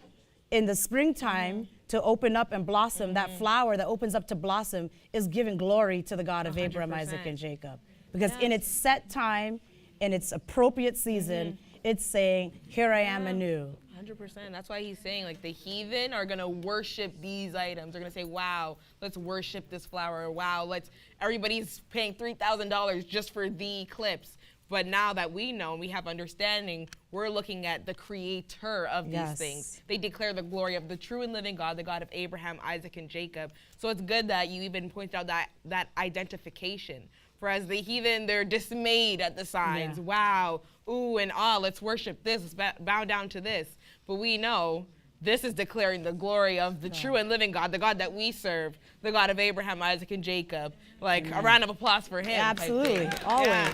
in the springtime to open up and blossom, that flower that opens up to blossom is giving glory to the God of 100%. Abraham, Isaac, and Jacob. Because in its set time, in its appropriate season, it's saying, here I am anew. 100%. That's why he's saying, like, the heathen are going to worship these items. They're going to say, wow, let's worship this flower. Wow, everybody's paying $3,000 just for the eclipse. But now that we know and we have understanding, we're looking at the creator of these things. They declare the glory of the true and living God, the God of Abraham, Isaac, and Jacob. So it's good that you even pointed out that identification For as the heathen, they're dismayed at the signs. Yeah. Wow, ooh and ah, let's worship this, let's bow down to this. But we know this is declaring the glory of the true and living God, the God that we serve, the God of Abraham, Isaac, and Jacob. Like, a round of applause for him. Absolutely, always. Yeah.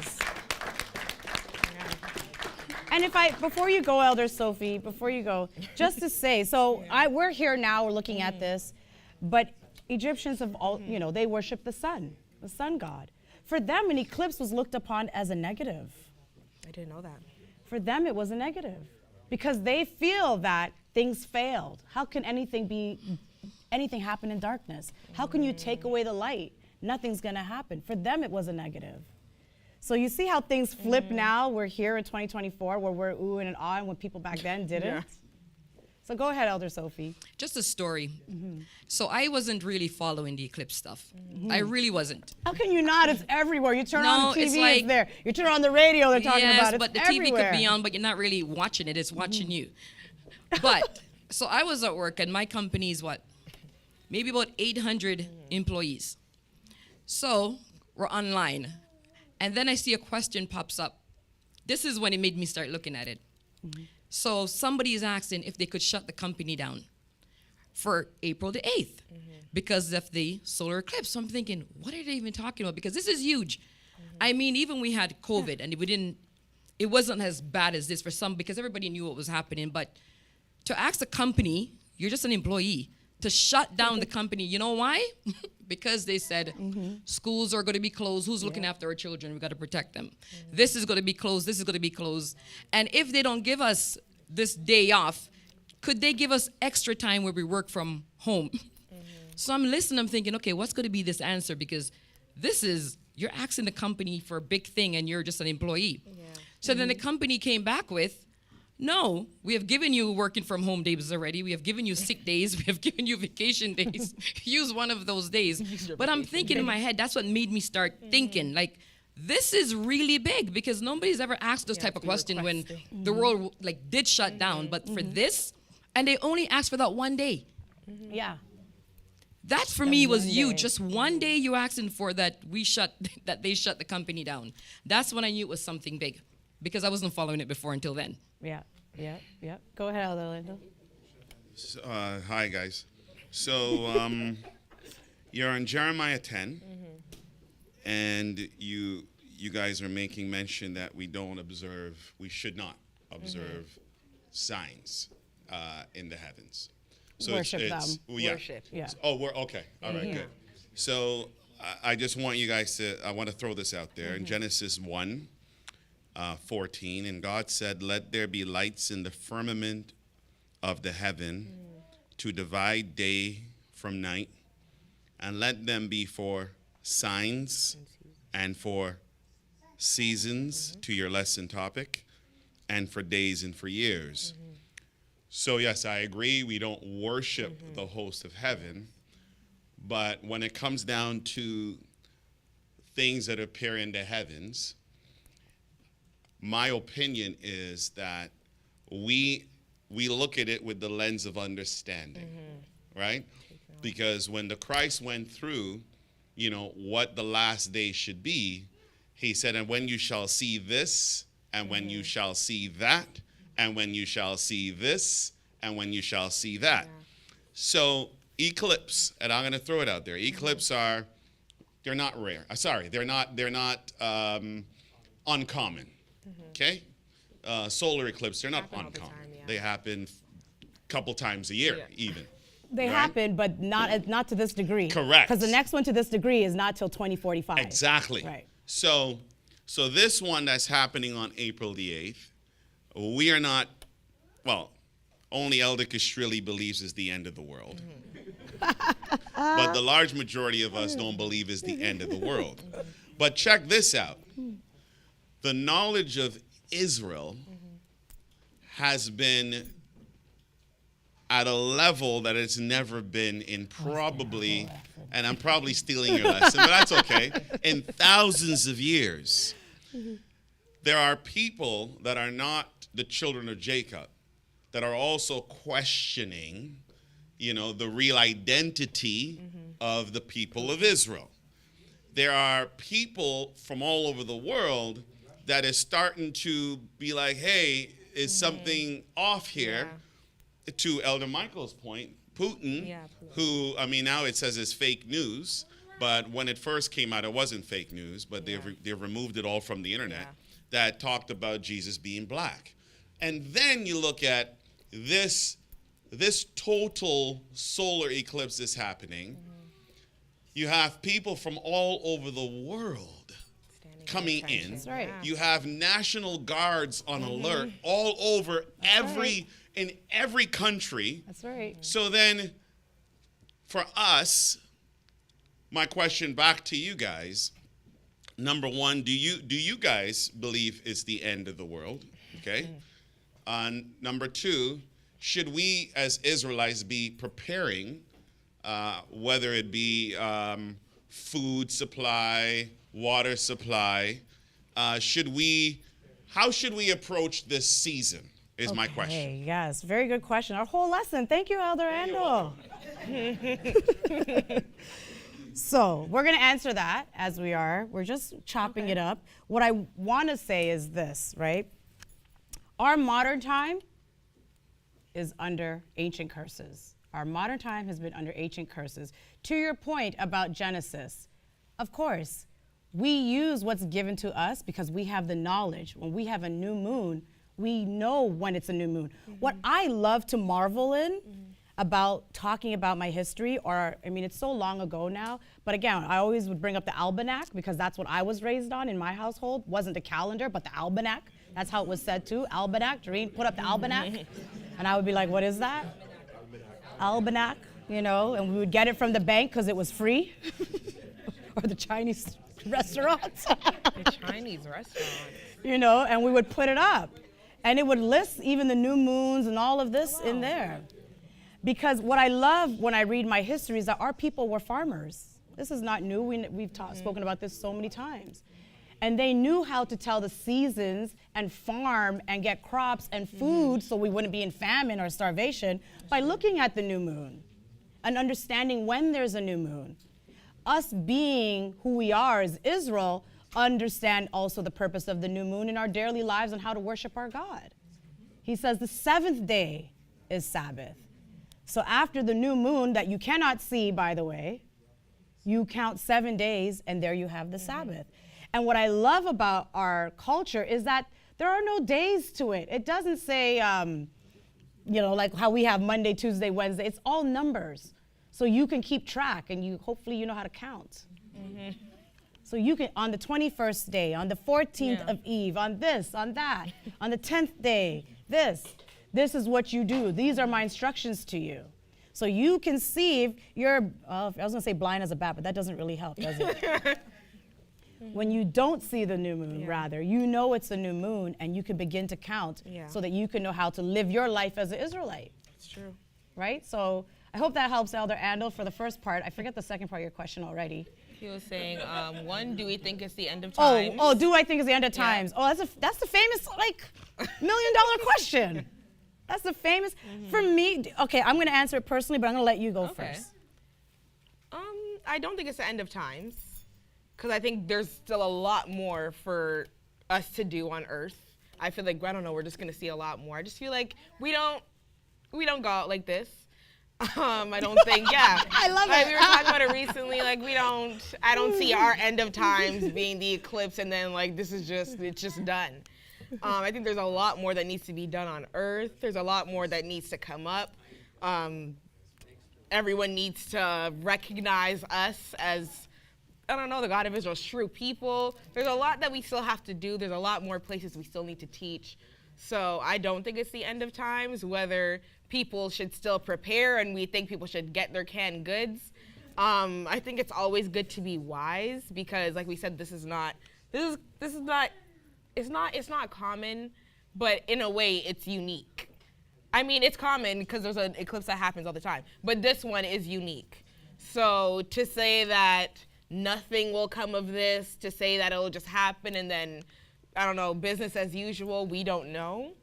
And before you go, Elder Sophie, before you go, just to say, so we're here now, we're looking at this, but Egyptians have all, they worship the sun god. For them, an eclipse was looked upon as a negative. I didn't know that. For them, it was a negative because they feel that things failed. How can anything happen in darkness? How can you take away the light? Nothing's gonna happen. For them, it was a negative. So you see how things flip now? We're here in 2024 where we're ooh and ah, and when people back then didn't. Yeah. So go ahead, Elder Sophie. Just a story. So I wasn't really following the Eclipse stuff. I really wasn't. How can you not? It's everywhere. You turn on the TV, it's there. You turn on the radio, they're talking about it. But the everywhere. TV could be on, but you're not really watching it. It's watching you. But, so I was at work, and my company's maybe about 800 employees. So we're online. And then I see a question pops up. This is when it made me start looking at it. So somebody is asking if they could shut the company down for April the 8th because of the solar eclipse. So I'm thinking, what are they even talking about? Because this is huge. I mean, even we had COVID and it wasn't as bad as this for some because everybody knew what was happening. But to ask a company, you're just an employee, to shut down the company, you know why? Because they said schools are going to be closed. Who's looking after our children? We got to protect them. This is going to be closed. This is going to be closed. And if they don't give us this day off, could they give us extra time where we work from home? So I'm listening. I'm thinking, okay, what's going to be this answer? Because you're asking the company for a big thing and you're just an employee. Yeah. So then the company came back with, no, we have given you working from home days already. We have given you sick days. We have given you vacation days. Use one of those days. But I'm thinking in my head, that's what made me start thinking, like, this is really big because nobody's ever asked this type of question when the world did shut down. But for this, and they only asked for that one day. Yeah. That for me was huge. Just one day you asking for that they shut the company down. That's when I knew it was something big because I wasn't following it before until then. Yeah. Go ahead, Elder Lindo. Hi, guys. So you're on Jeremiah 10, and you guys are making mention that we should not observe signs in the heavens. So worship them. Well, yeah. Worship. Yeah. We're okay. All right, good. So I just want you guys I want to throw this out there. In Genesis 1, 14, and God said, let there be lights in the firmament of the heaven to divide day from night, and let them be for signs and for seasons, to your lesson topic, and for days and for years. So yes, I agree, we don't worship the host of heaven, but when it comes down to things that appear in the heavens, my opinion is that we look at it with the lens of understanding, right? Because when the Christ went through, what the last day should be, he said, and when you shall see this, and when you shall see that, and when you shall see this, and when you shall see that. Yeah. So eclipse, and I'm going to throw it out there. Eclipse they're not rare. They're not uncommon. Okay? Solar eclipse, they're not uncommon. They happen a couple times a year, even. They happen, but not to this degree. Correct. Because the next one to this degree is not till 2045. Exactly. Right. So this one that's happening on April the 8th, we are not, only Elder Castrilli believes is the end of the world. But the large majority of us don't believe is the end of the world. But check this out. The knowledge of Israel has been at a level that it's never been in probably, and I'm probably stealing your lesson, but that's okay, in thousands of years. There are people that are not the children of Jacob that are also questioning, the real identity of the people of Israel. there are people from all over the world that is starting to be like, hey, is something off here? Yeah. To Elder Michael's point, Putin, who, I mean, now it says it's fake news, but when it first came out, it wasn't fake news, but they've removed it all from the internet, that talked about Jesus being black. And then you look at this total solar eclipse is happening. You have people from all over the world coming in. That's right. You have National Guards on alert all over in every country. That's right. So then, for us, my question back to you guys: number one, do you guys believe it's the end of the world? Okay. Number two, should we as Israelites be preparing, whether it be food supply, water supply? How should we approach this season is my question. Yes, very good question. Our whole lesson. Thank you, Elder Andel. So we're going to answer that as we are. We're just chopping it up. What I want to say is this, right? Our modern time is under ancient curses. Our modern time has been under ancient curses. To your point about Genesis, of course, we use what's given to us because we have the knowledge. When we have a new moon, we know when it's a new moon. What I love to marvel in about talking about my history, it's so long ago now, but again, I always would bring up the almanac because that's what I was raised on in my household. Wasn't a calendar, but the almanac. That's how it was said too, almanac. Doreen, put up the almanac. And I would be like, what is that? Almanac, and we would get it from the bank because it was free. Or the Chinese restaurants. The Chinese restaurants. And we would put it up. And it would list even the new moons and all of this in there. Because what I love when I read my history is that our people were farmers. This is not new. We've spoken about this so many times. And they knew how to tell the seasons and farm and get crops and food so we wouldn't be in famine or starvation by looking at the new moon and understanding when there's a new moon. Us being who we are as Israel, understand also the purpose of the new moon in our daily lives and how to worship our God. He says the seventh day is Sabbath. So after the new moon that you cannot see, by the way, you count 7 days and there you have the Sabbath. And what I love about our culture is that there are no days to it. It doesn't say, like how we have Monday, Tuesday, Wednesday. It's all numbers. So you can keep track and hopefully you know how to count. So you can, on the 21st day, on the 14th of Eve, on this, on that, on the 10th day, this is what you do. These are my instructions to you. So you can see if you're, I was gonna say blind as a bat, but that doesn't really help, does it? When you don't see the new moon, rather, you know it's a new moon and you can begin to count so that you can know how to live your life as an Israelite. It's true. Right? So I hope that helps, Elder Andel, for the first part. I forget the second part of your question already. He was saying, one, do we think it's the end of times? Oh, do I think it's the end of times? Oh, that's the famous, $1 million question. That's the famous, for me, okay, I'm gonna answer it personally, but I'm gonna let you go first. I don't think it's the end of times, because I think there's still a lot more for us to do on earth. I feel like, I don't know, we're just gonna see a lot more. I just feel like we don't go out like this. I don't think, I love it. We were talking about it recently, I don't see our end of times being the eclipse and then it's just done. I think there's a lot more that needs to be done on earth. There's a lot more that needs to come up. Everyone needs to recognize us as, the God of Israel's true people. There's a lot that we still have to do. There's a lot more places we still need to teach. So I don't think it's the end of times, whether people should still prepare and we think people should get their canned goods. I think it's always good to be wise because, like we said, it's not common, but in a way it's unique. I mean, it's common because there's an eclipse that happens all the time, but this one is unique. So to say that nothing will come of this, to say that it'll just happen and then, business as usual, we don't know.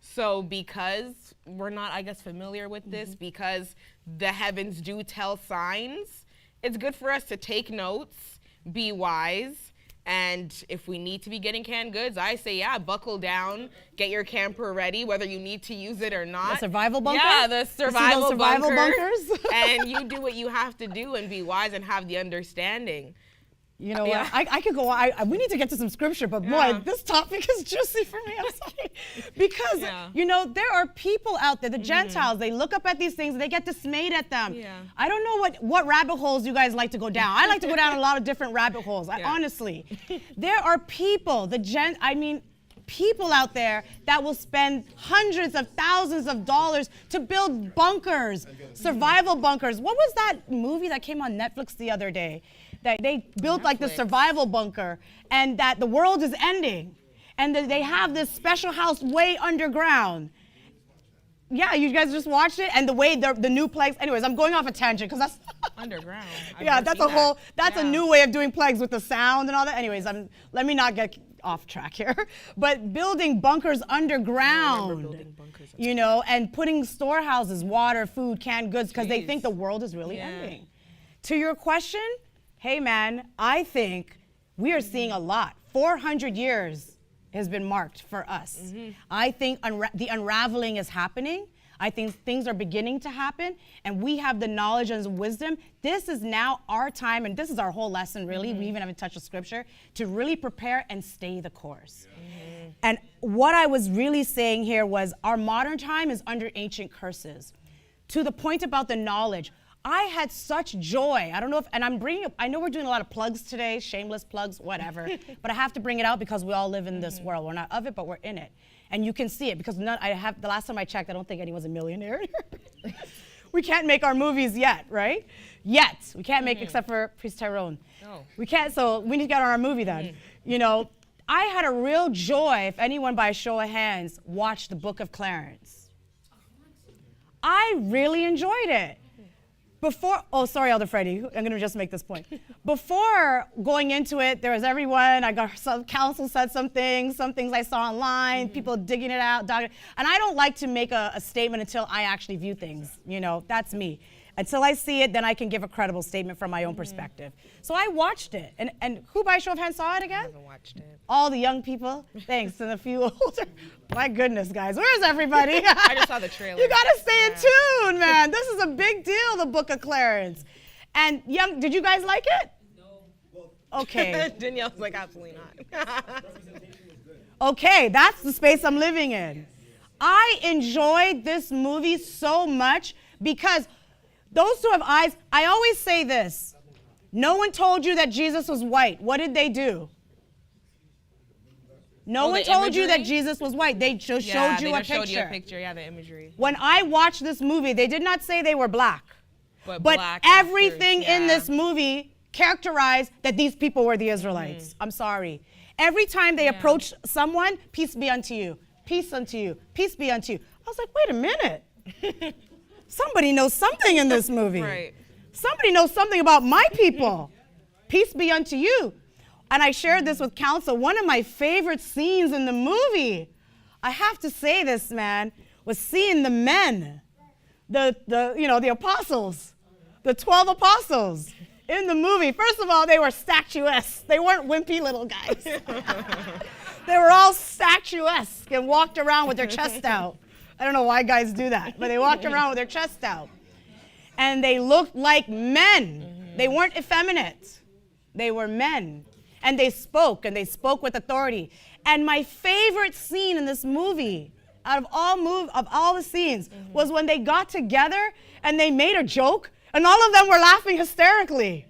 So because we're not, familiar with this, because the heavens do tell signs, it's good for us to take notes, be wise. And if we need to be getting canned goods, I say, yeah, buckle down, get your camper ready, whether you need to use it or not. The survival bunker? Yeah, the survival bunkers. And you do what you have to do and be wise and have the understanding. You know what? I could go on. We need to get to some scripture, but boy, this topic is juicy for me. I'm sorry. Because, you know, there are people out there, the Gentiles, they look up at these things and they get dismayed at them. Yeah. I don't know what rabbit holes you guys like to go down. I like to go down a lot of different rabbit holes, honestly. There are people, people out there that will spend hundreds of thousands of dollars to build bunkers, survival bunkers. What was that movie that came on Netflix the other day? That they built like the survival bunker, and that the world is ending, and that they have this special house way underground. Yeah, you guys just watched it, and the way the new plagues. Anyways, I'm going off a tangent because that's underground. Yeah, that's a whole. That's a new way of doing plagues with the sound and all that. Anyways, let me not get off track here. But building bunkers underground, you know, and putting storehouses, water, food, canned goods, because they think the world is really ending. To your question. Hey man, I think we are seeing a lot. 400 years has been marked for us. I think the unraveling is happening. I think things are beginning to happen, and we have the knowledge and wisdom. This is now our time, and this is our whole lesson, really. We even haven't touched the scripture, to really prepare and stay the course. And what I was really saying here was our modern time is under ancient curses. To the point about the knowledge, I had such joy. I don't know if, and I know we're doing a lot of plugs today, shameless plugs, whatever, but I have to bring it out because we all live in this world. We're not of it, but we're in it. And you can see it because the last time I checked, I don't think anyone's a millionaire. We can't make our movies yet, right? Yet. We can't make except for Priest Tyrone. No. We can't, so we need to get on our movie then. You know, I had a real joy, if anyone by a show of hands watched the Book of Clarence. I really enjoyed it. Sorry, Elder Freddie, I'm going to just make this point. Before going into it, there was everyone, some counsel said some things I saw online, people digging it out, and I don't like to make a statement until I actually view things, you know, that's me. Until I see it, then I can give a credible statement from my own perspective. So I watched it, and who by show of hands saw it again? I haven't watched it. All the young people, thanks, and a few older. My goodness, guys, where's everybody? I just saw the trailer. You gotta stay in tune, man. This is a big deal, the Book of Clarence. And did you guys like it? No. Okay. Danielle's like, absolutely not. Okay, that's the space I'm living in. I enjoyed this movie so much because those who have eyes, I always say this. No one told you that Jesus was white. What did they do? No one told you that Jesus was white. They just showed you a picture. Showed you a picture, the imagery. When I watched this movie, they did not say they were black. But everything in this movie characterized that these people were the Israelites. I'm sorry. Every time they approached someone, peace be unto you, peace unto you, peace be unto you. I was like, wait a minute. Somebody knows something in this movie. Right. Somebody knows something about my people. Peace be unto you. And I shared this with counsel. One of my favorite scenes in the movie, I have to say this, man, was seeing the men, the apostles, the 12 apostles in the movie. First of all, they were statuesque. They weren't wimpy little guys. They were all statuesque and walked around with their chest out. I don't know why guys do that, but they walked around with their chest out. And they looked like men. They weren't effeminate. They were men. And they spoke with authority. And my favorite scene in this movie, out of all the scenes, was when they got together and they made a joke, and all of them were laughing hysterically.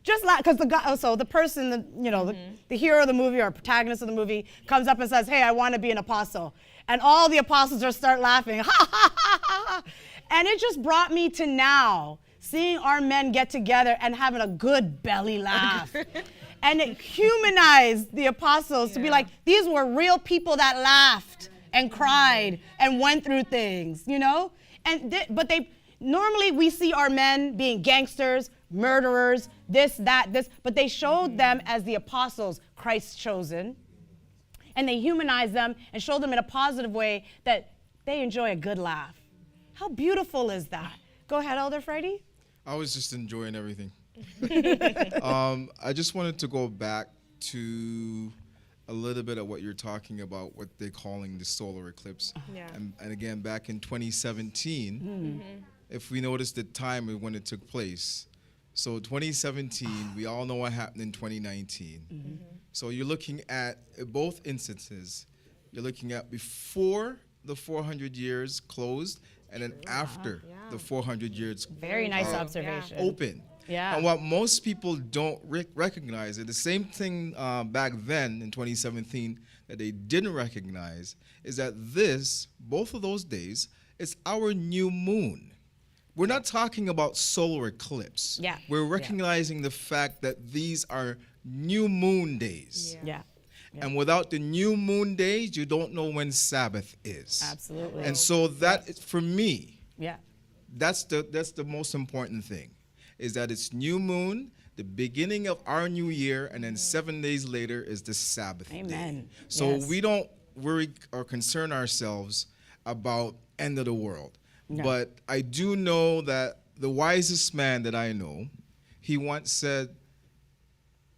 Just because the person, the hero of the movie or protagonist of the movie comes up and says, hey, I want to be an apostle. And all the apostles just start laughing. Ha, ha, ha, ha, ha. And it just brought me to now, seeing our men get together and having a good belly laugh. And it humanized the apostles to be like, these were real people that laughed and cried and went through things, you know? But normally we see our men being gangsters, murderers, this, but they showed them as the apostles, Christ's chosen. And they humanized them and showed them in a positive way that they enjoy a good laugh. How beautiful is that? Go ahead, Elder Freddie. I was just enjoying everything. I just wanted to go back to a little bit of what you're talking about, what they're calling the solar eclipse. Yeah. And again, back in 2017, if we notice the time of when it took place. So 2017, we all know what happened in 2019. So you're looking at both instances. You're looking at before the 400 years closed and then after the 400 years Very nice observation. open. Yeah. And what most people don't recognize, and the same thing back then in 2017 that they didn't recognize, is that both of those days, is our new moon. We're not talking about solar eclipse. Yeah. We're recognizing the fact that these are new moon days. Yeah. And without the new moon days, you don't know when Sabbath is. Absolutely. And so that is, for me, Yeah. that's the most important thing, is that it's new moon, the beginning of our new year, and then 7 days later is the Sabbath day. Amen. So Yes. we don't worry or concern ourselves about end of the world. No. But I do know that the wisest man that I know, he once said,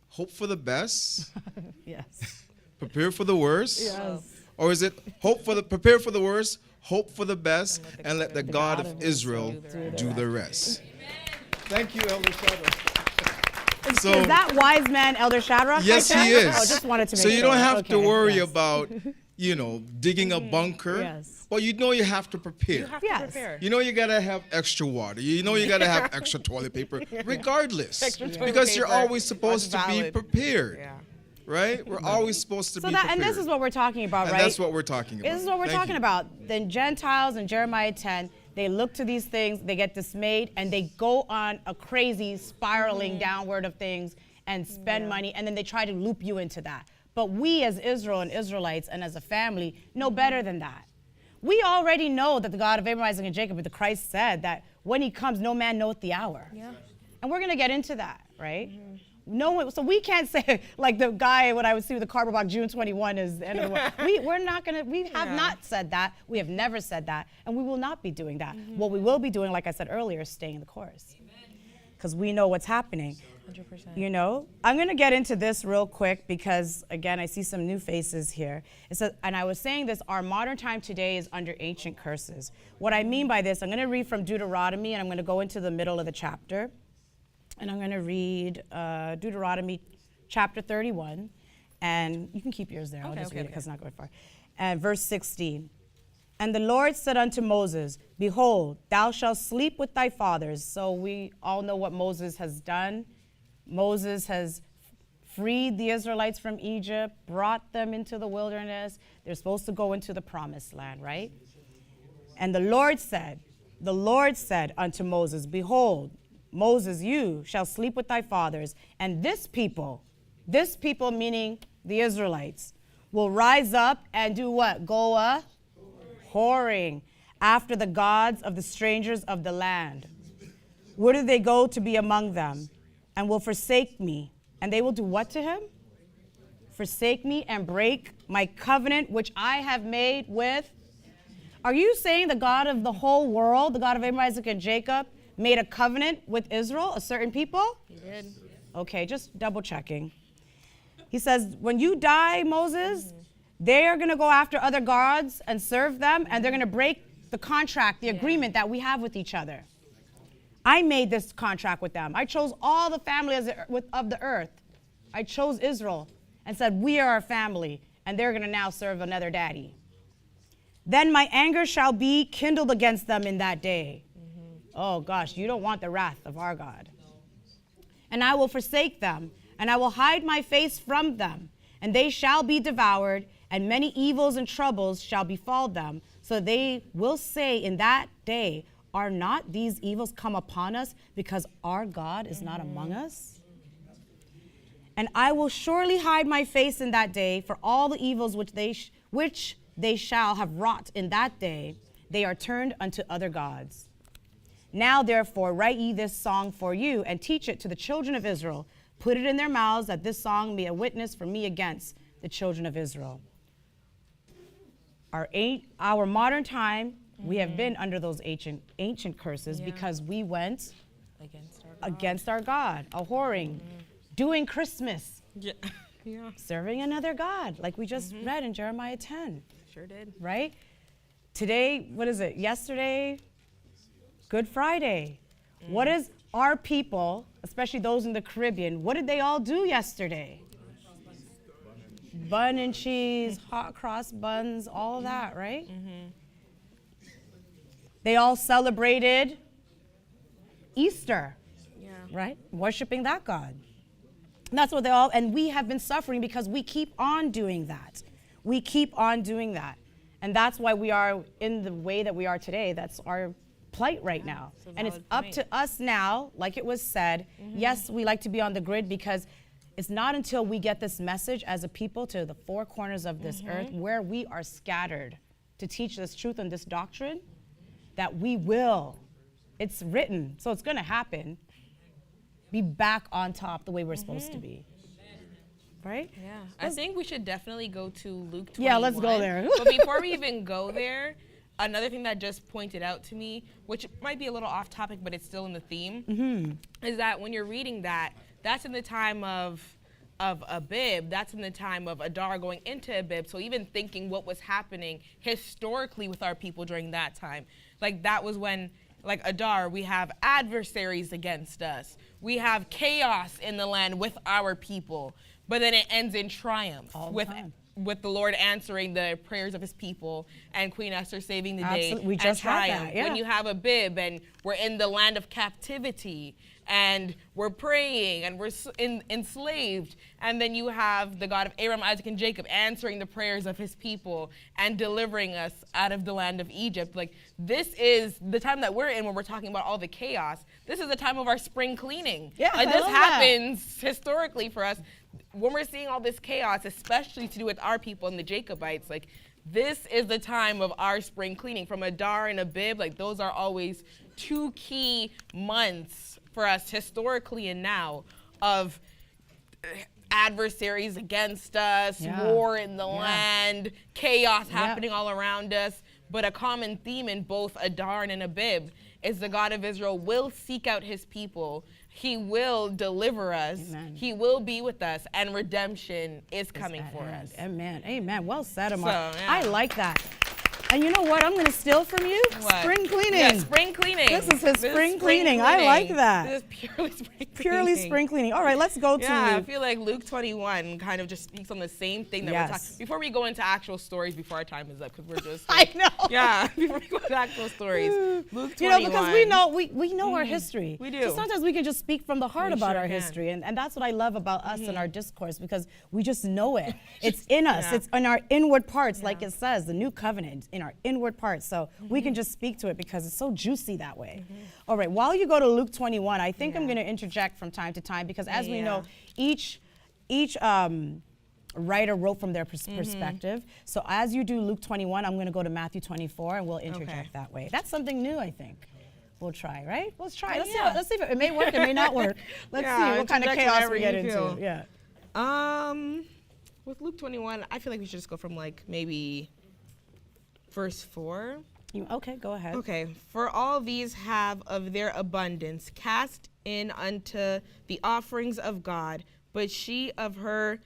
hope for the best, Yes. prepare for the worst. Yes. Or is it prepare for the worst, hope for the best, and let the God of Israel do the rest. Thank you, Elder Shadrach. So, Is that wise man Elder Shadrach? yes, right he there? is. Oh, just wanted to make so sure. you don't have to Okay, worry yes. about, digging a bunker. Yes. Well, you have to prepare. You have to Yes. prepare. You gotta have extra water. You gotta have extra toilet paper, regardless, Extra toilet because you're paper. always supposed That's to be valid. prepared, Yeah. right? We're always supposed to So be that, prepared. and this is what we're talking about, And right? that's what we're talking about. This is what we're Thank talking you. about. The Gentiles in Jeremiah 10, they look to these things, they get dismayed, and they go on a crazy spiraling downward of things and spend money, and then they try to loop you into that. But we as Israel and Israelites and as a family know better than that. We already know that the God of Abraham, Isaac, and Jacob, but the Christ said that when he comes, no man knoweth the hour. Yeah. And we're going to get into that, right? No one, so we can't say, like the guy, when I would see with the cardboard box, June 21 is the end of the world. We're not going to, we have not said that. We have never said that. And we will not be doing that. What we will be doing, like I said earlier, is staying the course. Because we know what's happening. 100%. I'm going to get into this real quick because, again, I see some new faces here. It says, and I was saying this, our modern time today is under ancient curses. What I mean by this, I'm going to read from Deuteronomy, and I'm going to go into the middle of the chapter. And I'm going to read Deuteronomy chapter 31. And you can keep yours there. I'll just read it because it's not going far. And verse 16. And the Lord said unto Moses, behold, thou shalt sleep with thy fathers. So we all know what Moses has done. Moses has freed the Israelites from Egypt, brought them into the wilderness. They're supposed to go into the promised land, right? And the Lord said unto Moses, behold, Moses, you shall sleep with thy fathers, and this people meaning the Israelites, will rise up and do what? Go whoring after the gods of the strangers of the land. Where do they go to be among them? And will forsake me. And they will do what to him? Forsake me and break my covenant which I have made with. Are you saying the God of the whole world, the God of Abraham, Isaac, and Jacob, made a covenant with Israel, a certain people? He did. Okay, just double checking. He says, when you die, Moses, they are going to go after other gods and serve them, and they're going to break the contract, the agreement that we have with each other. I made this contract with them. I chose all the families of the earth. I chose Israel and said, we are a family, and they're going to now serve another daddy. Then my anger shall be kindled against them in that day. Oh gosh, you don't want the wrath of our God. And I will forsake them, and I will hide my face from them, and they shall be devoured, and many evils and troubles shall befall them. So they will say in that day, are not these evils come upon us because our God is not among us? And I will surely hide my face in that day for all the evils which they shall have wrought in that day. They are turned unto other gods. Now therefore write ye this song for you, and teach it to the children of Israel. Put it in their mouths, that this song be a witness for me against the children of Israel. Our modern time, we have been under those ancient curses because we went Against our against our God, a whoring, doing Christmas, serving another God, like we just read in Jeremiah 10. Sure did. Right? Today, what is it? Yesterday, Good Friday. What is our people, especially those in the Caribbean, what did they all do yesterday? Bun and cheese, hot cross buns, all that, right? They all celebrated Easter, right? Worshiping that God. And that's what they all, and we have been suffering because we keep on doing that. We keep on doing that. And that's why we are in the way that we are today. That's our plight right now. And it's up to us now, like it was said. Yes, we like to be on the grid because it's not until we get this message as a people to the four corners of this earth where we are scattered to teach this truth and this doctrine that we will, it's written, so it's going to happen, be back on top the way we're supposed to be. Right? Yeah. I think we should definitely go to Luke 21. Yeah, let's go there. But before we even go there, another thing that just pointed out to me, which might be a little off topic, but it's still in the theme, is that when you're reading that, that's in the time of Abib, that's in the time of Adar going into Abib. So even thinking what was happening historically with our people during that time, like that was when, like Adar, we have adversaries against us. We have chaos in the land with our people. But then it ends in triumph with the Lord answering the prayers of his people and Queen Esther saving the day. We just had triumph. that, yeah. When you have Abib and we're in the land of captivity and we're praying and we're enslaved, and then you have the God of Abraham, Isaac, and Jacob answering the prayers of his people and delivering us out of the land of Egypt. Like, this is the time that we're in when we're talking about all the chaos. This is the time of our spring cleaning. Yeah, like, I this love happens historically for us when we're seeing all this chaos, especially to do with our people and the Jacobites. Like, this is the time of our spring cleaning. From Adar and Abib, like, those are always two key months for us historically and now of adversaries against us, war in the land, chaos happening all around us. But a common theme in both Adar and Abib is the God of Israel will seek out his people. He will deliver us. Amen. He will be with us, and redemption is coming for us. Amen. Amen. Well said, Amar. I like that. And you know what? I'm going to steal from you? What? Spring cleaning. Yeah, spring cleaning. This is his spring cleaning. I like that. This is purely spring cleaning. Purely spring cleaning. All right, let's go to Luke. I feel like Luke 21 kind of just speaks on the same thing that we're talking. Before we go into actual stories, before our time is up, because we're just like, I know. Yeah, before we go to actual stories. Luke 21. You know, because we know our history. We do. So sometimes we can just speak from the heart about our history. And that's what I love about us and our discourse, because we just know it. It's in us. It's in our inward parts, like it says, the new covenant, in our inward parts. So we can just speak to it because it's so juicy that way. All right, while you go to Luke 21, I think I'm going to interject from time to time, because as we know, each writer wrote from their perspective. So as you do Luke 21, I'm going to go to Matthew 24, and we'll interject that way. That's something new, I think. We'll try, right? Let's try. Let's see if it may work. It may not work. Let's see what kind of chaos we get into. Yeah. With Luke 21, I feel like we should just go from like maybe verse 4. Okay, go ahead. Okay. For all these have of their abundance cast in unto the offerings of God, but she of her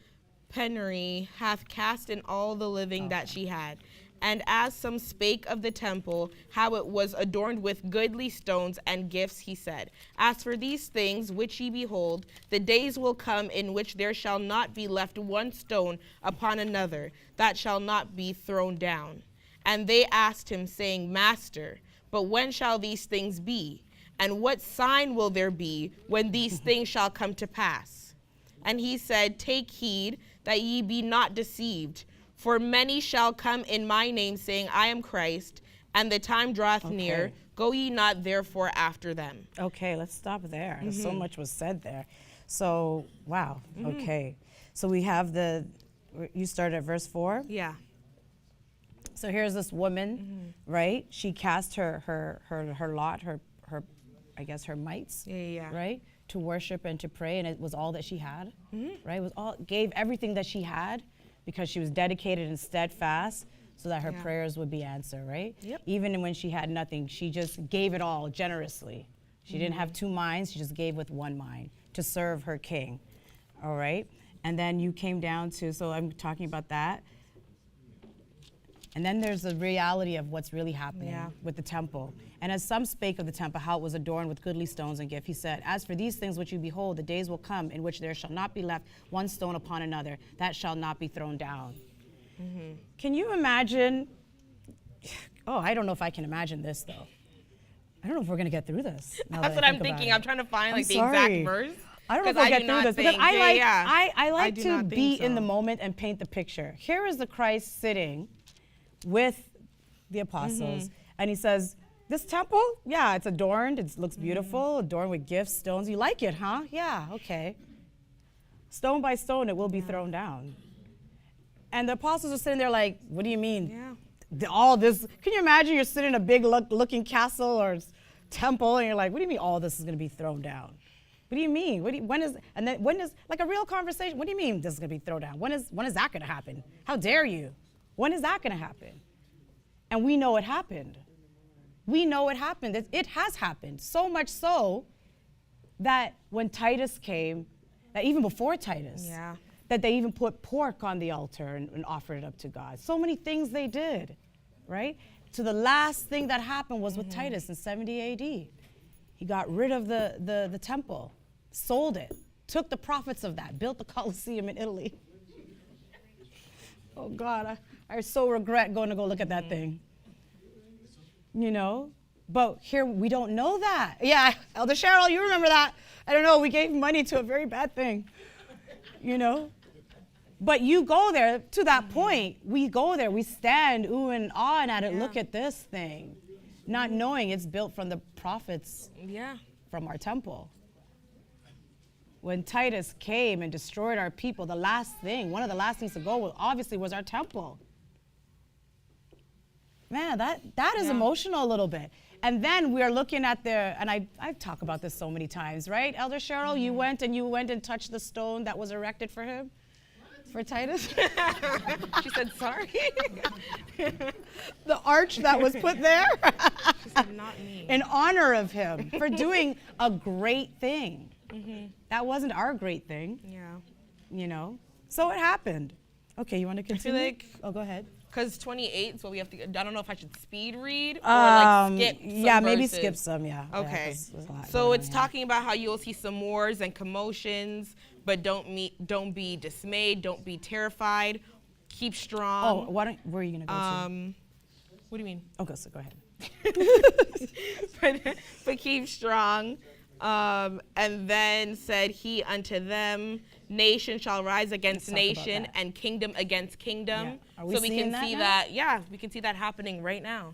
penury hath cast in all the living that she had. And as some spake of the temple, how it was adorned with goodly stones and gifts, he said, as for these things which ye behold, the days will come in which there shall not be left one stone upon another that shall not be thrown down. And they asked him, saying, Master, but when shall these things be? And what sign will there be when these things shall come to pass? And he said, Take heed that ye be not deceived. For many shall come in my name, saying, I am Christ, and the time draweth near. Go ye not therefore after them. Okay, let's stop there. So much was said there. So, wow. Okay. So we have you started at verse 4? Yeah. So here's this woman, right? She cast her lot, her I guess her mites, right? To worship and to pray, and it was all that she had, right? It was gave everything that she had, because she was dedicated and steadfast, so that her prayers would be answered, right? Yep. Even when she had nothing, she just gave it all generously, She didn't have two minds. She just gave with one mind to serve her king. All right? And then you came down to, so I'm talking about that. And then there's the reality of what's really happening with the temple. And as some spake of the temple, how it was adorned with goodly stones and gift, he said, as for these things which you behold, the days will come in which there shall not be left one stone upon another, that shall not be thrown down. Mm-hmm. Can you imagine? Oh, I don't know if I can imagine this, though. I don't know if we're going to get through this. That's what I'm thinking. I'm trying to find like the exact verse. I don't know if I'll get through this because I like to be in the moment and paint the picture. Here is the Christ sitting with the apostles, and he says, this temple, yeah, it's adorned, it looks beautiful, adorned with gifts, stones. You like it, huh? Yeah, okay. Stone by stone, it will be thrown down. And the apostles are sitting there like, what do you mean? Yeah. All this, can you imagine you're sitting in a big looking castle or temple, and you're like, what do you mean all this is going to be thrown down? What do you mean? When is like a real conversation, what do you mean this is going to be thrown down? When is that going to happen? How dare you? When is that going to happen? And we know it happened. We know it happened. It has happened. So much so that when Titus came, that even before Titus, that they even put pork on the altar and offered it up to God. So many things they did, right? So the last thing that happened was with Titus in 70 AD. He got rid of the temple, sold it, took the profits of that, built the Colosseum in Italy. Oh God, I so regret going to go look at that thing. You know? But here, we don't know that. Yeah, Elder Cheryl, you remember that. I don't know, we gave money to a very bad thing. You know? But you go there, to that point, we go there, we stand, ooh and ah, and at it, look at this thing. Not knowing it's built from the prophets from our temple. When Titus came and destroyed our people, one of the last things to go obviously was our temple. Man, that is emotional a little bit. And then we are looking at and I've talked about this so many times, right? Elder Cheryl, you went and touched the stone that was erected for him, for Titus. She said, sorry. The arch that was put there. She said, not me. In honor of him for doing a great thing. That wasn't our great thing. Yeah. You know? So it happened. Okay, you want to continue? I feel like, go ahead. Because 28, so we have to, I don't know if I should speed read or like skip some verses. Maybe skip some, yeah. Okay. Yeah, so it's talking about how you'll see some wars and commotions, but don't be dismayed, don't be terrified, keep strong. Oh, where are you going to go to? What do you mean? Okay, so go ahead. but keep strong. And then said he unto them, nation shall rise against nation and kingdom against kingdom. Yeah. So we can see that. Yeah, we can see that happening right now.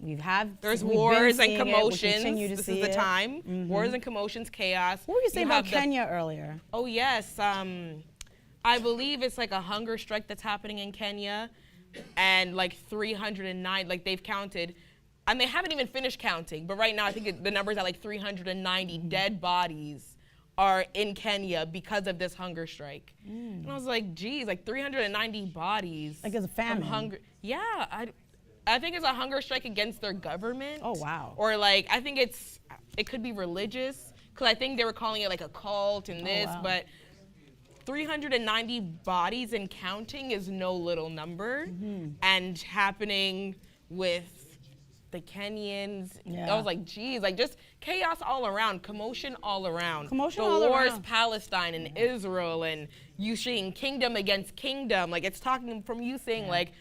There's we've wars and commotions. This is the time. Wars and commotions, chaos. What were you saying about Kenya earlier? Oh yes, I believe it's like a hunger strike that's happening in Kenya, and like 309, like they've counted. And they haven't even finished counting, but right now I think the number's at like 390 dead bodies are in Kenya because of this hunger strike. And I was like, geez, like 390 bodies. Like it's a famine. Yeah, I think it's a hunger strike against their government. Oh, wow. Or like, I think it could be religious, because I think they were calling it like a cult and this, but 390 bodies and counting is no little number, and happening with the Kenyans. I was like, geez, like just chaos all around, commotion all around. The wars, Palestine and Israel, and you seeing kingdom against kingdom. Like it's talking from you saying like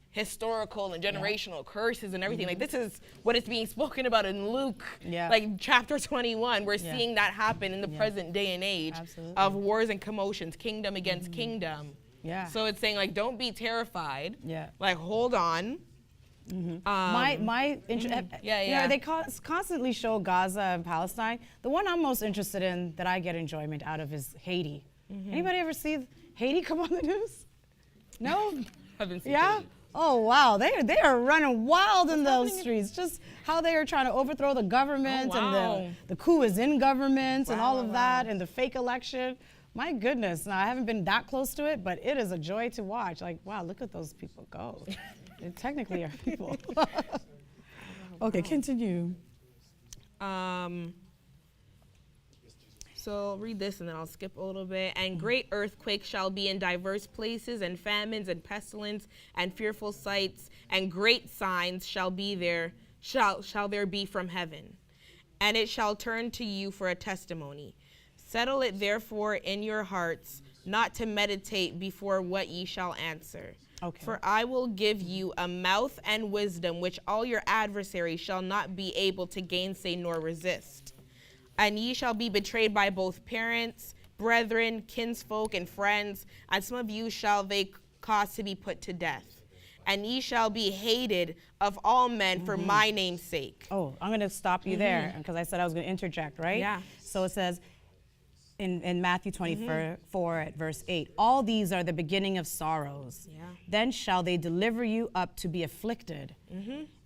historical and generational curses and everything. Like this is what is being spoken about in Luke, like chapter 21. We're seeing that happen in the present day and age of wars and commotions, kingdom against kingdom. Yeah. So it's saying like, don't be terrified. Yeah. Like hold on. My interest, you know, they constantly show Gaza and Palestine. The one I'm most interested in that I get enjoyment out of is Haiti. Anybody ever see Haiti come on the news? No? Haven't seen Haiti. Oh wow, they are running wild in those streets. Just how they are trying to overthrow the government and the coup is in government and all of that and the fake election. My goodness, now I haven't been that close to it, but it is a joy to watch. Like, wow, look at those people go. They technically are people. Okay, continue. So I'll read this and then I'll skip a little bit. And great earthquakes shall be in diverse places, and famines and pestilence and fearful sights, and great signs shall be there, shall there be from heaven. And it shall turn to you for a testimony. Settle it therefore in your hearts, not to meditate before what ye shall answer. Okay. For I will give you a mouth and wisdom which all your adversaries shall not be able to gainsay nor resist. And ye shall be betrayed by both parents, brethren, kinsfolk, and friends, and some of you shall they cause to be put to death. And ye shall be hated of all men for my name's sake. Oh, I'm going to stop you there because I said I was going to interject, right? Yeah. So it says in Matthew 24 at verse 8, all these are the beginning of sorrows. Yeah. Then shall they deliver you up to be afflicted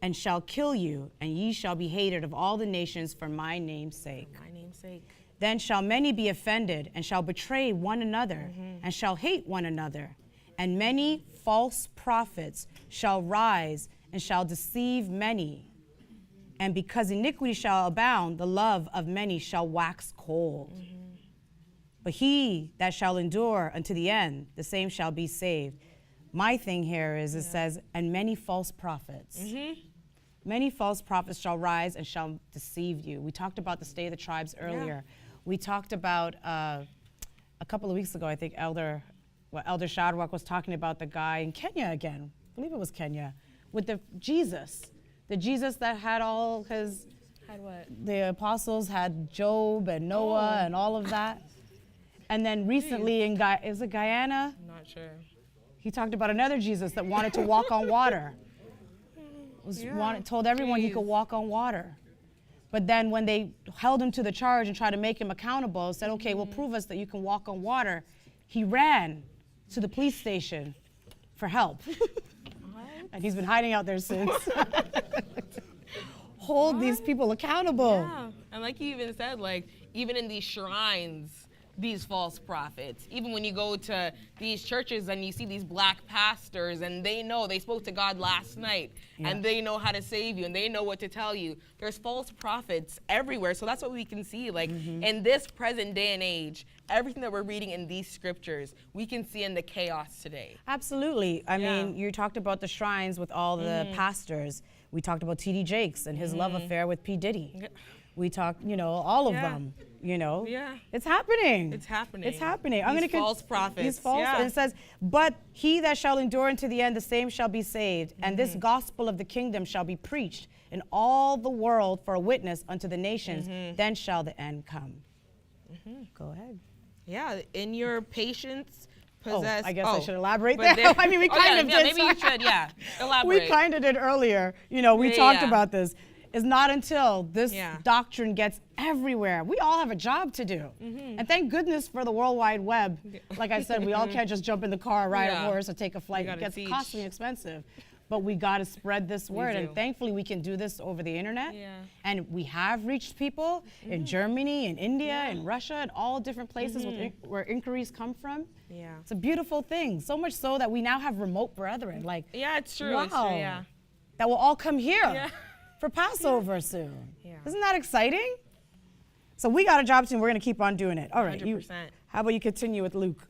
and shall kill you, and ye shall be hated of all the nations for my name's sake. For my name's sake. Then shall many be offended and shall betray one another and shall hate one another. And many false prophets shall rise and shall deceive many. And because iniquity shall abound, the love of many shall wax cold. But he that shall endure unto the end, the same shall be saved. My thing here is it says, and many false prophets. Many false prophets shall rise and shall deceive you. We talked about the state of the tribes earlier. We talked about, a couple of weeks ago, I think Elder Shadrach was talking about the guy in Kenya again. I believe it was Kenya. With the Jesus that had all his, the apostles had Job and Noah and all of that. And then recently is it Guyana? I'm not sure. He talked about another Jesus that wanted to walk on water. Told everyone he could walk on water. But then when they held him to the charge and tried to make him accountable, said, okay, well, prove us that you can walk on water. He ran to the police station for help. And he's been hiding out there since. Hold these people accountable. Yeah. And like you even said, like, even in these shrines, these false prophets, even when you go to these churches and you see these black pastors and they know they spoke to God last night and they know how to save you and they know what to tell you. There's false prophets everywhere. So that's what we can see, like in this present day and age, everything that we're reading in these scriptures, we can see in the chaos today. Absolutely. I mean, you talked about the shrines with all the pastors. We talked about T.D. Jakes and his love affair with P. Diddy. We talked, all of them, Yeah. It's happening. It's happening. It's happening. These false prophets. These false, Yeah. and it says, but he that shall endure unto the end, the same shall be saved. And this gospel of the kingdom shall be preached in all the world for a witness unto the nations. Then shall the end come. Go ahead. Yeah, in your patience possess. I guess I should elaborate but there. I mean, we kind of did. Maybe you should, elaborate. We kind of did earlier. We talked about this. It's not until this doctrine gets everywhere. We all have a job to do. And thank goodness for the World Wide Web. Like I said, we all can't just jump in the car, ride a horse, or take a flight. It gets costly and expensive. But we got to spread this word. And thankfully, we can do this over the internet. And we have reached people in Germany, in India, in Russia, and all different places where inquiries come from. It's a beautiful thing. So much so that we now have remote brethren. Like, it's true. Wow, it's true, yeah. That will all come here for Passover soon. Isn't that exciting? So we got a job soon. We're going to keep on doing it. All right. 100%. How about you continue with Luke?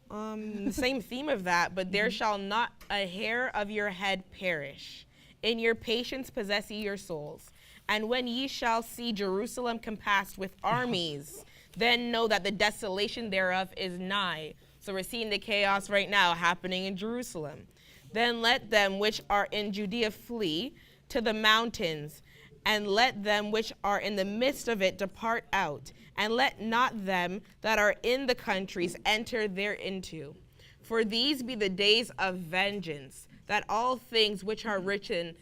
The same theme of that, but there shall not a hair of your head perish. In your patience possess ye your souls. And when ye shall see Jerusalem compassed with armies, then know that the desolation thereof is nigh. So we're seeing the chaos right now happening in Jerusalem. Then let them which are in Judea flee to the mountains, and let them which are in the midst of it depart out, and let not them that are in the countries enter thereinto. For these be the days of vengeance, that all things which are written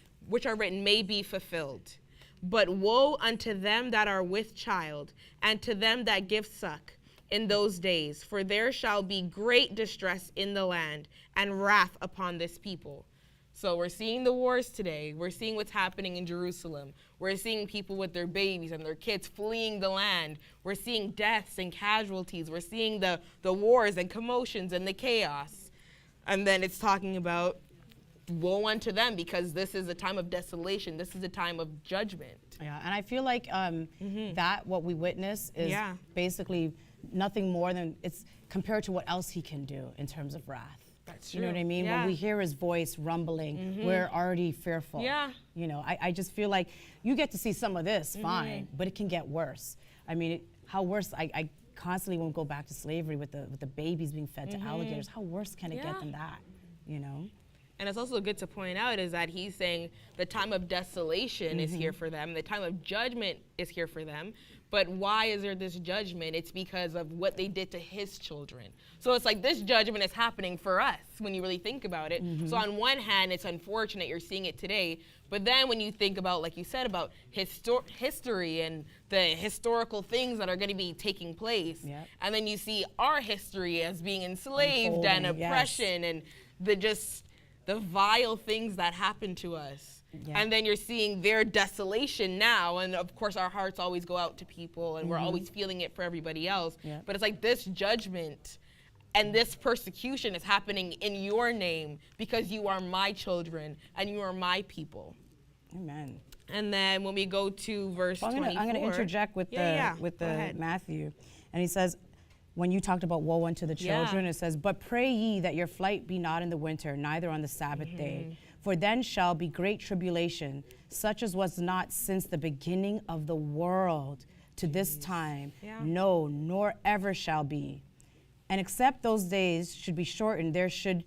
may be fulfilled. But woe unto them that are with child, and to them that give suck in those days, for there shall be great distress in the land, and wrath upon this people. So we're seeing the wars today. We're seeing what's happening in Jerusalem. We're seeing people with their babies and their kids fleeing the land. We're seeing deaths and casualties. We're seeing the wars and commotions and the chaos. And then it's talking about woe unto them, because this is a time of desolation. This is a time of judgment. Yeah, and I feel like that what we witness is basically nothing more than, it's compared to what else he can do in terms of wrath. That's true. You know what I mean? Yeah. When we hear his voice rumbling, we're already fearful. Yeah. You know, I just feel like you get to see some of this, fine, but it can get worse. I mean, how worse? I constantly won't go back to slavery with the babies being fed to alligators. How worse can it get than that? You know. And it's also good to point out is that he's saying the time of desolation is here for them. The time of judgment is here for them. But why is there this judgment? It's because of what they did to his children. So it's like this judgment is happening for us when you really think about it. So on one hand, it's unfortunate you're seeing it today. But then when you think about, like you said, about history and the historical things that are going to be taking place, and then you see our history as being enslaved and oppression and the vile things that happen to us. And then you're seeing their desolation now, and of course our hearts always go out to people, and we're always feeling it for everybody else. But it's like this judgment and this persecution is happening in your name because you are my children and you are my people. Amen. And then when we go to verse 24. I'm going to interject with the Matthew. And he says, when you talked about woe unto the children, it says, but pray ye that your flight be not in the winter, neither on the Sabbath day. For then shall be great tribulation, such as was not since the beginning of the world to this time, no, nor ever shall be. And except those days should be shortened, there should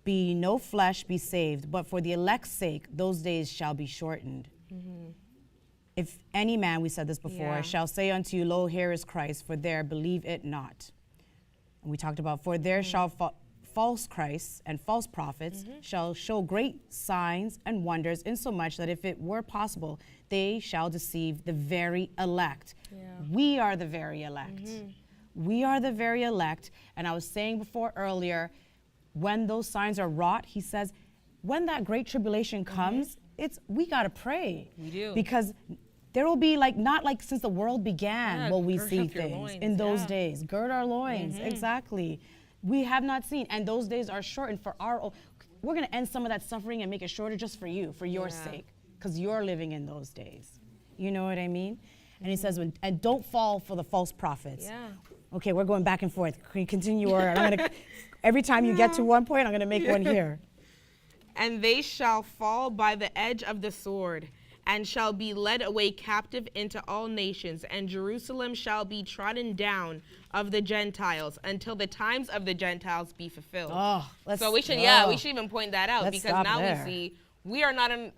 be no flesh be saved, but for the elect's sake, those days shall be shortened. If any man, we said this before, shall say unto you, lo, here is Christ, for there believe it not. And we talked about, for there shall false Christs and false prophets shall show great signs and wonders, insomuch that if it were possible, they shall deceive the very elect. We are the very elect. We are the very elect. And I was saying before earlier, when those signs are wrought, he says, when that great tribulation comes, we got to pray. We do. Because there will be not like since the world began will we see things in those days. Gird our loins, exactly. We have not seen, and those days are shortened for our own. We're going to end some of that suffering and make it shorter just for you, for your sake, because you're living in those days. You know what I mean? And he says, and don't fall for the false prophets. Okay, we're going back and forth. Can you continue? Or I'm going to, every time you get to one point, I'm going to make one here. And they shall fall by the edge of the sword, and shall be led away captive into all nations, and Jerusalem shall be trodden down of the Gentiles until the times of the Gentiles be fulfilled. So we should even point that out, because now we see we are not in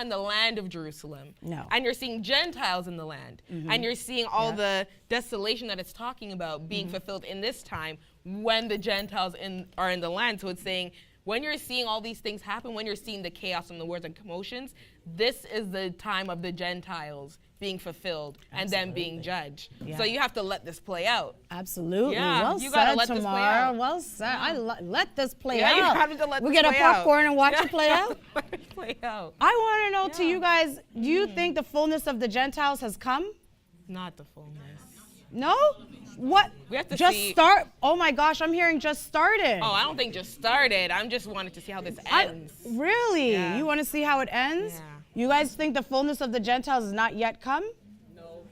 the land of Jerusalem. No. And you're seeing Gentiles in the land. And you're seeing all the desolation that it's talking about being fulfilled in this time when the Gentiles are in the land. So it's saying, when you're seeing all these things happen, when you're seeing the chaos and the wars and commotions, this is the time of the Gentiles being fulfilled and then being judged. So you have to let this play out. Absolutely. Yeah, well you said, gotta let this play Tamara. out. Well said. Let this play Yeah, out. you have to let we this get a play out. popcorn and watch it play out. Let it play out. I want to know to you guys, do you think the fullness of the Gentiles has come? Not the fullness. No? What? We have to just see. start? Oh my gosh, I'm hearing just started. Oh, I don't think just started. I'm just wanting to see how this ends. Really? Yeah. You want to see how it ends? Yeah. You guys think the fullness of the Gentiles has not yet come? No.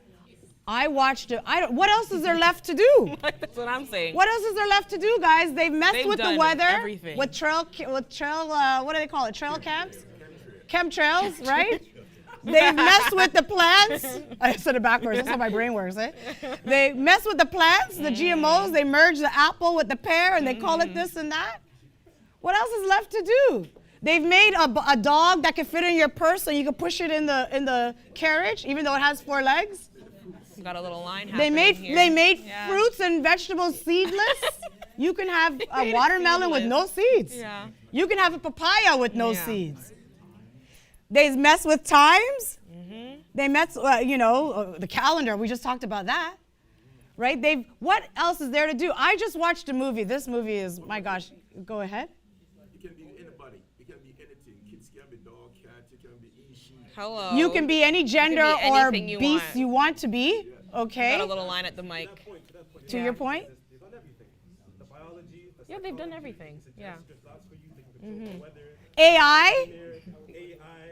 I watched it. What else is there left to do? That's what I'm saying. What else is there left to do, guys? They've messed with the done weather. everything. With trail, what do they call it? Trail camps? Chemtrails, right? They've messed with the plants. I said it backwards. That's how my brain works, eh? They mess with the plants, the GMOs. They merge the apple with the pear, and they call it this and that. What else is left to do? They've made a dog that can fit in your purse, so you can push it in the carriage, even though it has 4 legs. You got a little line happening here. They made fruits and vegetables seedless. You can have a watermelon with no seeds. Yeah. You can have a papaya with no seeds. They mess with times. They mess, the calendar. We just talked about that, right? What else is there to do? I just watched a movie. This movie is, my gosh, go ahead. You can be anybody. You can be anything. Kids can be dog, cat. You can be sheep. Hello. You can be any gender be or anything beast want. you want to be. Okay. You got a little line at the mic. To your point. Yeah, they've done everything. Yeah. AI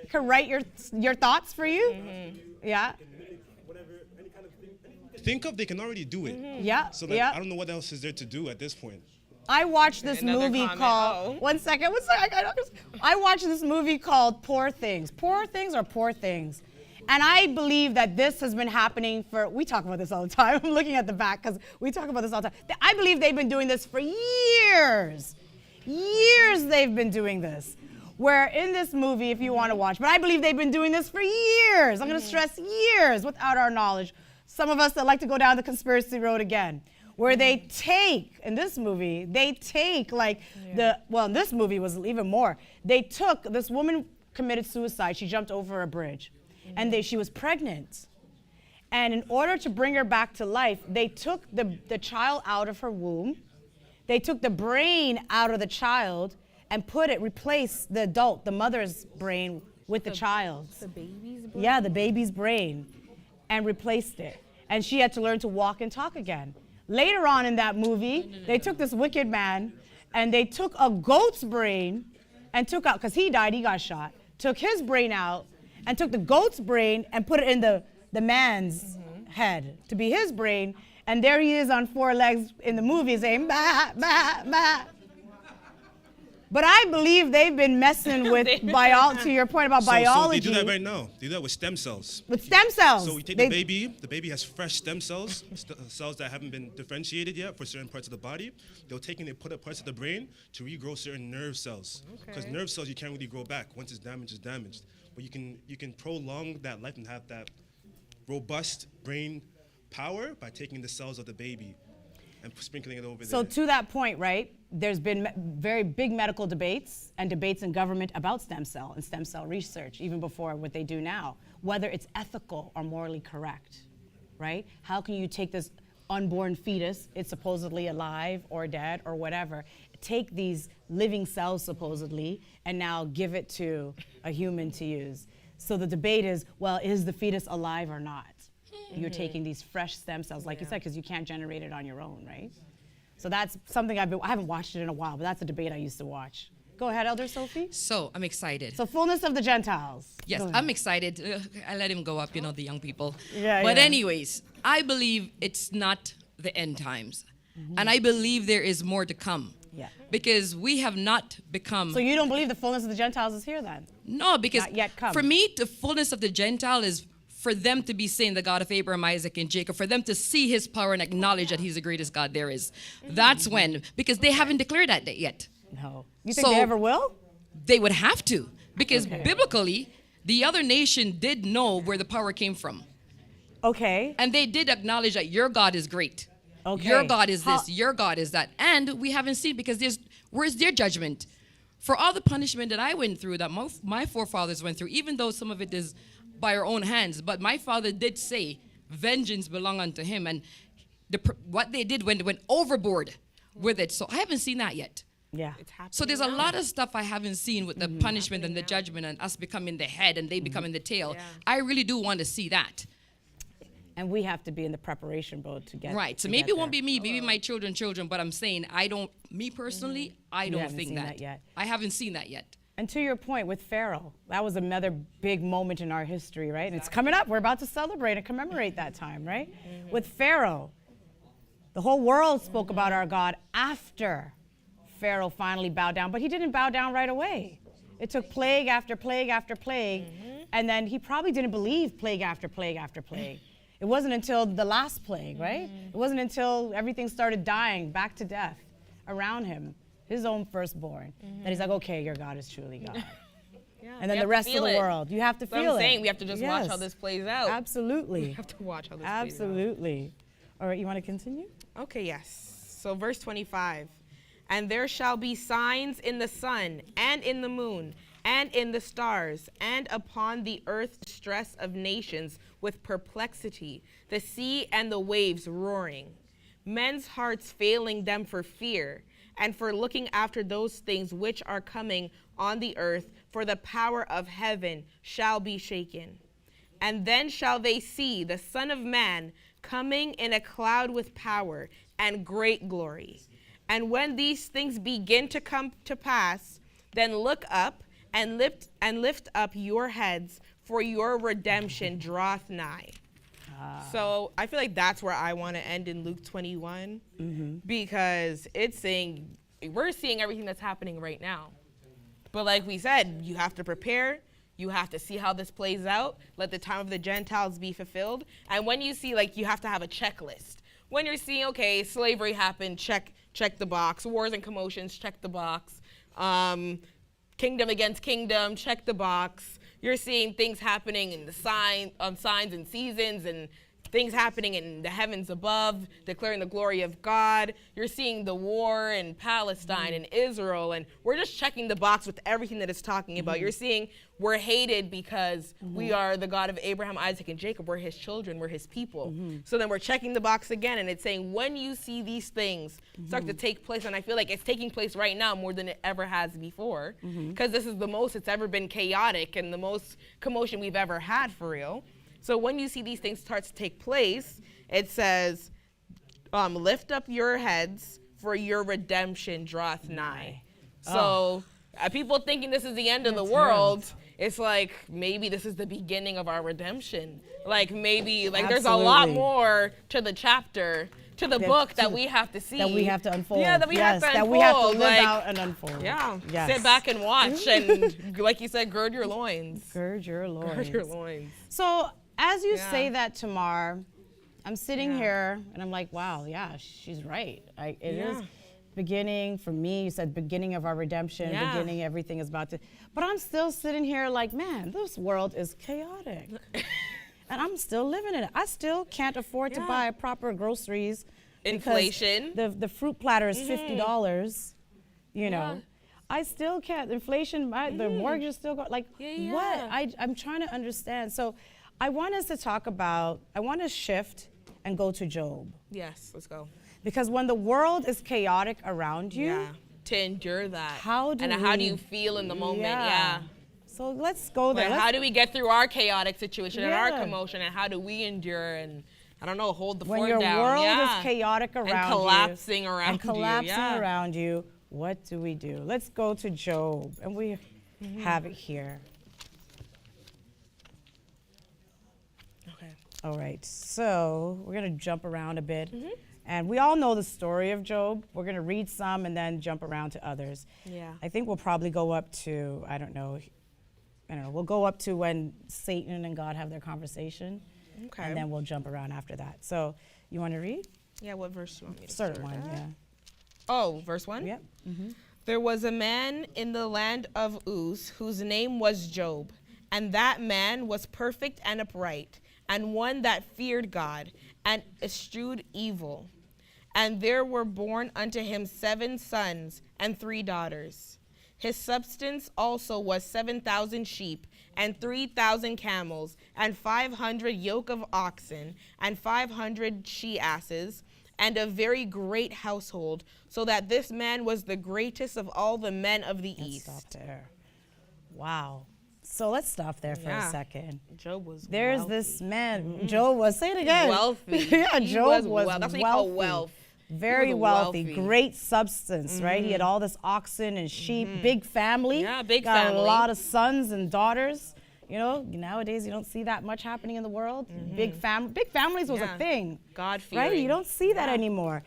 can write your thoughts for you. Yeah. Think of, they can already do it. Yeah. So like, I don't know what else is there to do at this point. I watched this movie called, one second. I watched this movie called Poor Things. Poor Things or Poor Things. And I believe that this has been happening we talk about this all the time. I'm looking at the back because we talk about this all the time. I believe they've been doing this for years. Years they've been doing this. Where in this movie, if you want to watch, but I believe they've been doing this for years. I'm going to stress years without our knowledge. Some of us that like to go down the conspiracy road again. Where they take, in this movie, in this movie was even more. They took, this woman committed suicide. She jumped over a bridge. And she was pregnant. And in order to bring her back to life, they took the child out of her womb. They took the brain out of the child and replaced the adult, the mother's brain, with the child's. The baby's brain? Yeah, the baby's brain, and replaced it. And she had to learn to walk and talk again. Later on in that movie, they took this wicked man, and they took a goat's brain and took out, because he died, he got shot, took his brain out, and took the goat's brain and put it in the man's head to be his brain. And there he is on 4 legs in the movie saying, bah, bah, bah. But I believe they've been messing with to your point about biology. So they do that right now. They do that with stem cells. With stem cells. So we take the baby has fresh stem cells, cells that haven't been differentiated yet for certain parts of the body. They put up parts of the brain to regrow certain nerve cells. Because nerve cells you can't really grow back. Once it's damaged. But you can prolong that life and have that robust brain power by taking the cells of the baby and sprinkling it over there. So to that point, right, there's been very big medical debates and debates in government about stem cell and stem cell research, even before what they do now, whether it's ethical or morally correct, right? How can you take this unborn fetus, it's supposedly alive or dead or whatever, take these living cells supposedly and now give it to a human to use? So the debate is, well, is the fetus alive or not? You're taking these fresh stem cells, like you said, because you can't generate it on your own, right? So that's something I haven't watched it in a while, but that's a debate I used to watch. Go ahead, Elder Sophie. So I'm excited. So fullness of the Gentiles. Yes, I'm excited. I let him go up, the young people. But anyways, I believe it's not the end times. And I believe there is more to come. Yeah. Because we have not become... So you don't believe the fullness of the Gentiles is here then? No, because not yet come. For me, the fullness of the Gentile is for them to be saying the God of Abraham, Isaac, and Jacob, for them to see his power and acknowledge that he's the greatest God there is. That's when, because they haven't declared that yet. No. You think they ever will? They would have to, because biblically, the other nation did know where the power came from. Okay. And they did acknowledge that your God is great. Okay. Your God is this, your God is that. And we haven't seen, because where's their judgment? For all the punishment that I went through, that my forefathers went through, even though some of it is by our own hands, but my father did say, vengeance belong unto him. And what they did went overboard with it. So I haven't seen that yet. Yeah. So there's a lot of stuff I haven't seen with the punishment and the judgment and us becoming the head and they becoming the tail. Yeah. I really do want to see that. And we have to be in the preparation mode to get right. So maybe it won't be me, maybe my children, but I'm saying I don't think that yet. I haven't seen that yet. And to your point with Pharaoh, that was another big moment in our history, right? And it's coming up. We're about to celebrate and commemorate that time, right? With Pharaoh, the whole world spoke about our God after Pharaoh finally bowed down, but he didn't bow down right away. It took plague after plague after plague, and then he probably didn't believe plague after plague after plague. It wasn't until the last plague, right? It wasn't until everything started dying back to death around him, his own firstborn, that he's like, okay, your God is truly God. Yeah, and then the rest of the world, you have to feel it. I'm saying we have to just watch how this plays out. Absolutely. We have to watch how this plays out. Absolutely. All right, you want to continue? Okay, yes. So verse 25. And there shall be signs in the sun, and in the moon, and in the stars, and upon the earth distress of nations with perplexity, the sea and the waves roaring, men's hearts failing them for fear, and for looking after those things which are coming on the earth, for the power of heaven shall be shaken. And then shall they see the Son of Man coming in a cloud with power and great glory. And when these things begin to come to pass, then look up and lift up your heads, for your redemption draweth nigh. So I feel like that's where I want to end in Luke 21, because it's saying we're seeing everything that's happening right now. But like we said, you have to prepare. You have to see how this plays out. Let the time of the Gentiles be fulfilled. And when you see, like, you have to have a checklist. When you're seeing, okay, slavery happened, check the box. Wars and commotions, check the box. Kingdom against kingdom, check the box. You're seeing things happening in the signs and seasons, and things happening in the heavens above, declaring the glory of God. You're seeing the war in Palestine and Israel, and we're just checking the box with everything that it's talking about. You're seeing we're hated because we are the God of Abraham, Isaac, and Jacob. We're his children. We're his people. So then we're checking the box again, and it's saying when you see these things start to take place, and I feel like it's taking place right now more than it ever has before, because this is the most it's ever been chaotic and the most commotion we've ever had, for real. So when you see these things start to take place, it says, lift up your heads, for your redemption draweth nigh. So people thinking this is the end of the world, it's like maybe this is the beginning of our redemption. Like maybe, like there's a lot more to the chapter, to the book that we have to see. That we have to unfold. Yeah, that we have to unfold. That we have to live out and unfold. Yeah. Yes. Sit back and watch, and like you said, gird your loins. Gird your loins. Gird your loins. So as you say that, Tamar, I'm sitting here and I'm like, wow, yeah, she's right. It is beginning for me. You said beginning of our redemption, beginning everything is about to. But I'm still sitting here like, man, this world is chaotic. And I'm still living in it. I still can't afford to buy proper groceries. Inflation. The fruit platter is $50, you know. I still can't. Inflation, the mortgage is still going. Like, what? I'm trying to understand. So I want us to talk about, I want to shift and go to Job. Yes, let's go. Because when the world is chaotic around you, to endure that. How do you feel in the moment? So let's go there. How do we get through our chaotic situation and our commotion, and how do we endure and, I don't know, hold the fort down? When your world is chaotic around and collapsing you. Around and collapsing around you, what do we do? Let's go to Job, and we have it here. All right, so we're going to jump around a bit. And we all know the story of Job. We're going to read some and then jump around to others. I think we'll probably go up to, I don't know, we'll go up to when Satan and God have their conversation. And then we'll jump around after that. So you want to read? Yeah, what verse do you want me to start at? Oh, verse 1? Yep. There was a man in the land of Uz whose name was Job, and that man was perfect and upright, and one that feared God, and eschewed evil. And there were born unto him 7 sons and 3 daughters. His substance also was 7,000 sheep, and 3,000 camels, and 500 yoke of oxen, and 500 she-asses, and a very great household, so that this man was the greatest of all the men of the east. Stop there. Wow. So let's stop there for a second. Job was There's wealthy. This man, Job was, say it again. Wealthy. Job was That's what you wealthy. call wealth. Very wealthy, great substance, right? He had all this oxen and sheep, big family. Yeah, big got family. A lot of sons and daughters. You know, nowadays you don't see that much happening in the world. Big families was a thing. God-fearing. Right? You don't see that anymore.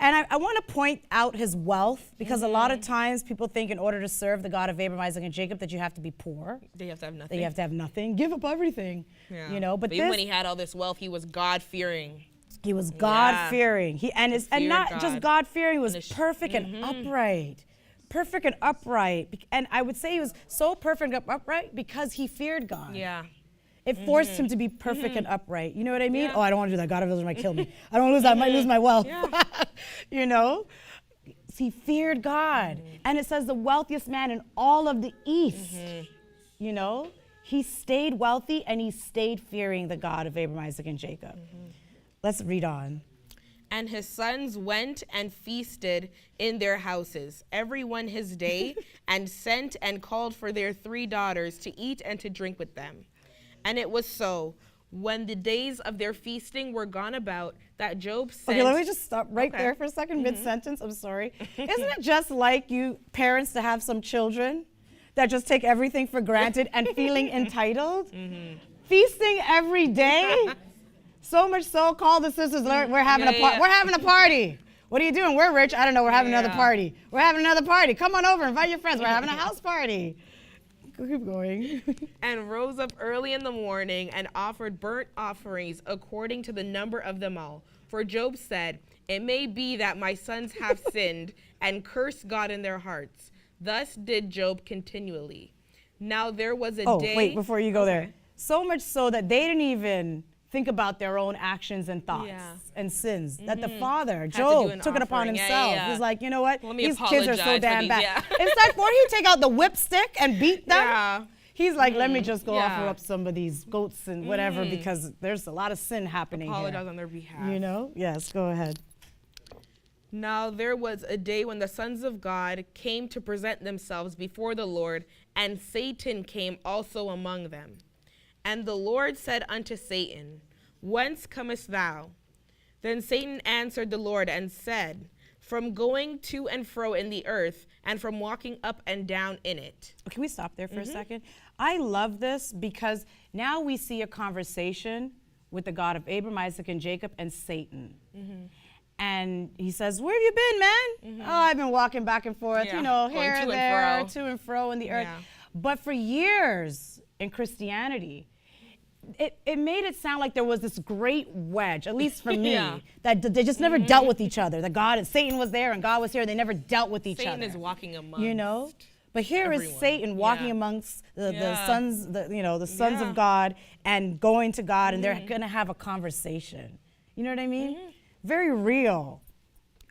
And I want to point out his wealth, because a lot of times people think in order to serve the God of Abraham, Isaac, and Jacob that you have to be poor. They have to have nothing. They have to have nothing. Give up everything. Yeah. You know, but even when he had all this wealth, he was God-fearing. He was God-fearing. And not just God-fearing, he was perfect and upright. Perfect and upright. And I would say he was so perfect and upright because he feared God. Yeah. It forced him to be perfect and upright. You know what I mean? Oh, I don't want to do that. God of Israel might kill me. I don't want to lose that. I might lose my wealth. You know? He feared God. And it says the wealthiest man in all of the East. You know? He stayed wealthy and he stayed fearing the God of Abraham, Isaac, and Jacob. Let's read on. And his sons went and feasted in their houses, every one his day, and sent and called for their 3 daughters to eat and to drink with them. And it was so, when the days of their feasting were gone about, that Job sent... Okay, let me just stop right there for a second, mid-sentence. I'm sorry. Isn't it just like you parents to have some children? that just take everything for granted and feeling entitled. Feasting every day. So much so, call the sisters. We're having we're having a party. What are you doing? We're rich. I don't know. We're having another party. We're having another party. Come on over. Invite your friends. We're having a house party. Keep going. And rose up early in the morning and offered burnt offerings according to the number of them all. For Job said, it may be that my sons have sinned and cursed God in their hearts. Thus did Job continually. Now there was a day. Oh, wait, before you go there. So much so that they didn't even think about their own actions and thoughts and sins. That the father, Job, took it upon himself. He's like, you know what? These kids are so damn bad. Instead, before he take out the whipstick and beat them, he's like, let me just go offer up some of these goats and whatever because there's a lot of sin happening Apologize on their behalf. You know? Yes, go ahead. Now there was a day when the sons of God came to present themselves before the Lord, and Satan came also among them. And the Lord said unto Satan, whence comest thou? Then Satan answered the Lord and said, from going to and fro in the earth, and from walking up and down in it. Can we stop there for a second? I love this because now we see a conversation with the God of Abraham, Isaac, and Jacob, and Satan. And he says, where have you been, man? Oh, I've been walking back and forth, you know, here and there, to and fro in the earth. But for years in Christianity, it made it sound like there was this great wedge, at least for me, that they just never dealt with each other. That God and Satan was there and God was here. They never dealt with each other. Satan is walking amongst. You know? But here is Satan walking amongst the sons, the sons of God and going to God, and they're going to have a conversation. You know what I mean? Very real.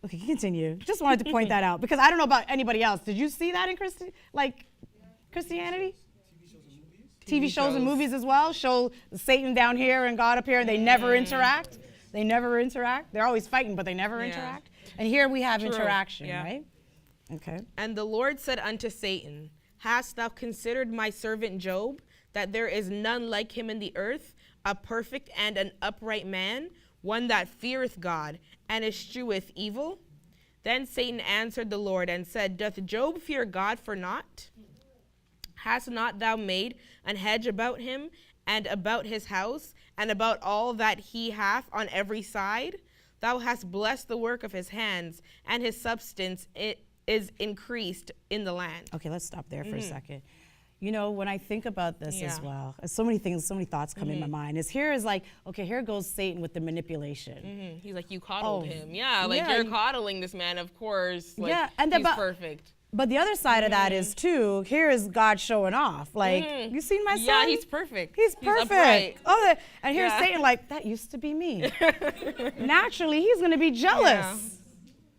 Okay, continue. Just wanted to point that out because I don't know about anybody else. Did you see that in Christianity? TV shows and movies as well show Satan down here and God up here, and they never interact. They never interact. They're always fighting, but they never interact. And here we have interaction, right? Okay. And the Lord said unto Satan, hast thou considered my servant Job, that there is none like him in the earth, a perfect and an upright man, one that feareth God, and escheweth evil? Then Satan answered the Lord and said, doth Job fear God for naught? Hast not thou made an hedge about him, and about his house, and about all that he hath on every side? Thou hast blessed the work of his hands, and his substance is increased in the land. Okay, let's stop there for a second. You know, when I think about this as well, so many things, so many thoughts come in my mind. Here goes Satan with the manipulation. He's like, you coddled him. Yeah, like you're coddling this man, of course. Like, and he's perfect. But the other side of that is too, here is God showing off. Like, you seen my son? Yeah, he's perfect. He's perfect. And here's Satan like, that used to be me. Naturally, he's going to be jealous.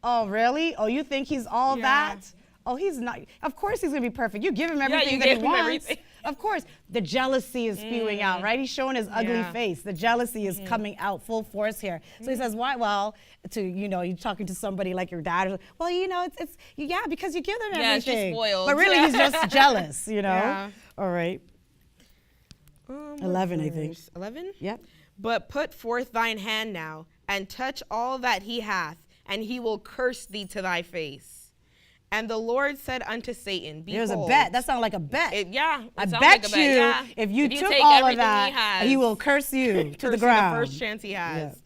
Oh, really? Oh, you think he's all that? Oh, he's not. Of course he's going to be perfect. You give him everything that he wants. Of course. The jealousy is spewing out, right? He's showing his ugly face. The jealousy is coming out full force here. So he says, why? Well, you're talking to somebody like your dad. Well, it's because you give them everything. Yeah, she's spoiled. But really, he's just jealous, you know? Yeah. All right. 11, I think. 11? Yep. But put forth thine hand now, and touch all that he hath, and he will curse thee to thy face. And the Lord said unto Satan, behold. There's a bet. That sounds like a bet. I bet like a bet. You, if you took all of that, he will curse you to the ground. The first chance he has.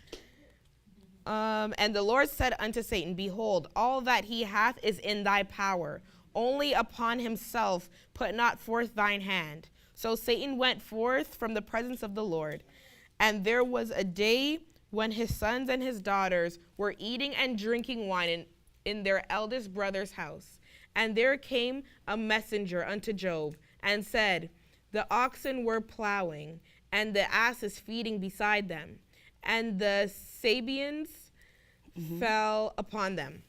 Yeah. And the Lord said unto Satan, behold, all that he hath is in thy power. Only upon himself put not forth thine hand. So Satan went forth from the presence of the Lord. And there was a day when his sons and his daughters were eating and drinking wine in their eldest brother's house. And there came a messenger unto Job, and said, the oxen were plowing, and the asses feeding beside them, and the Sabeans fell upon them,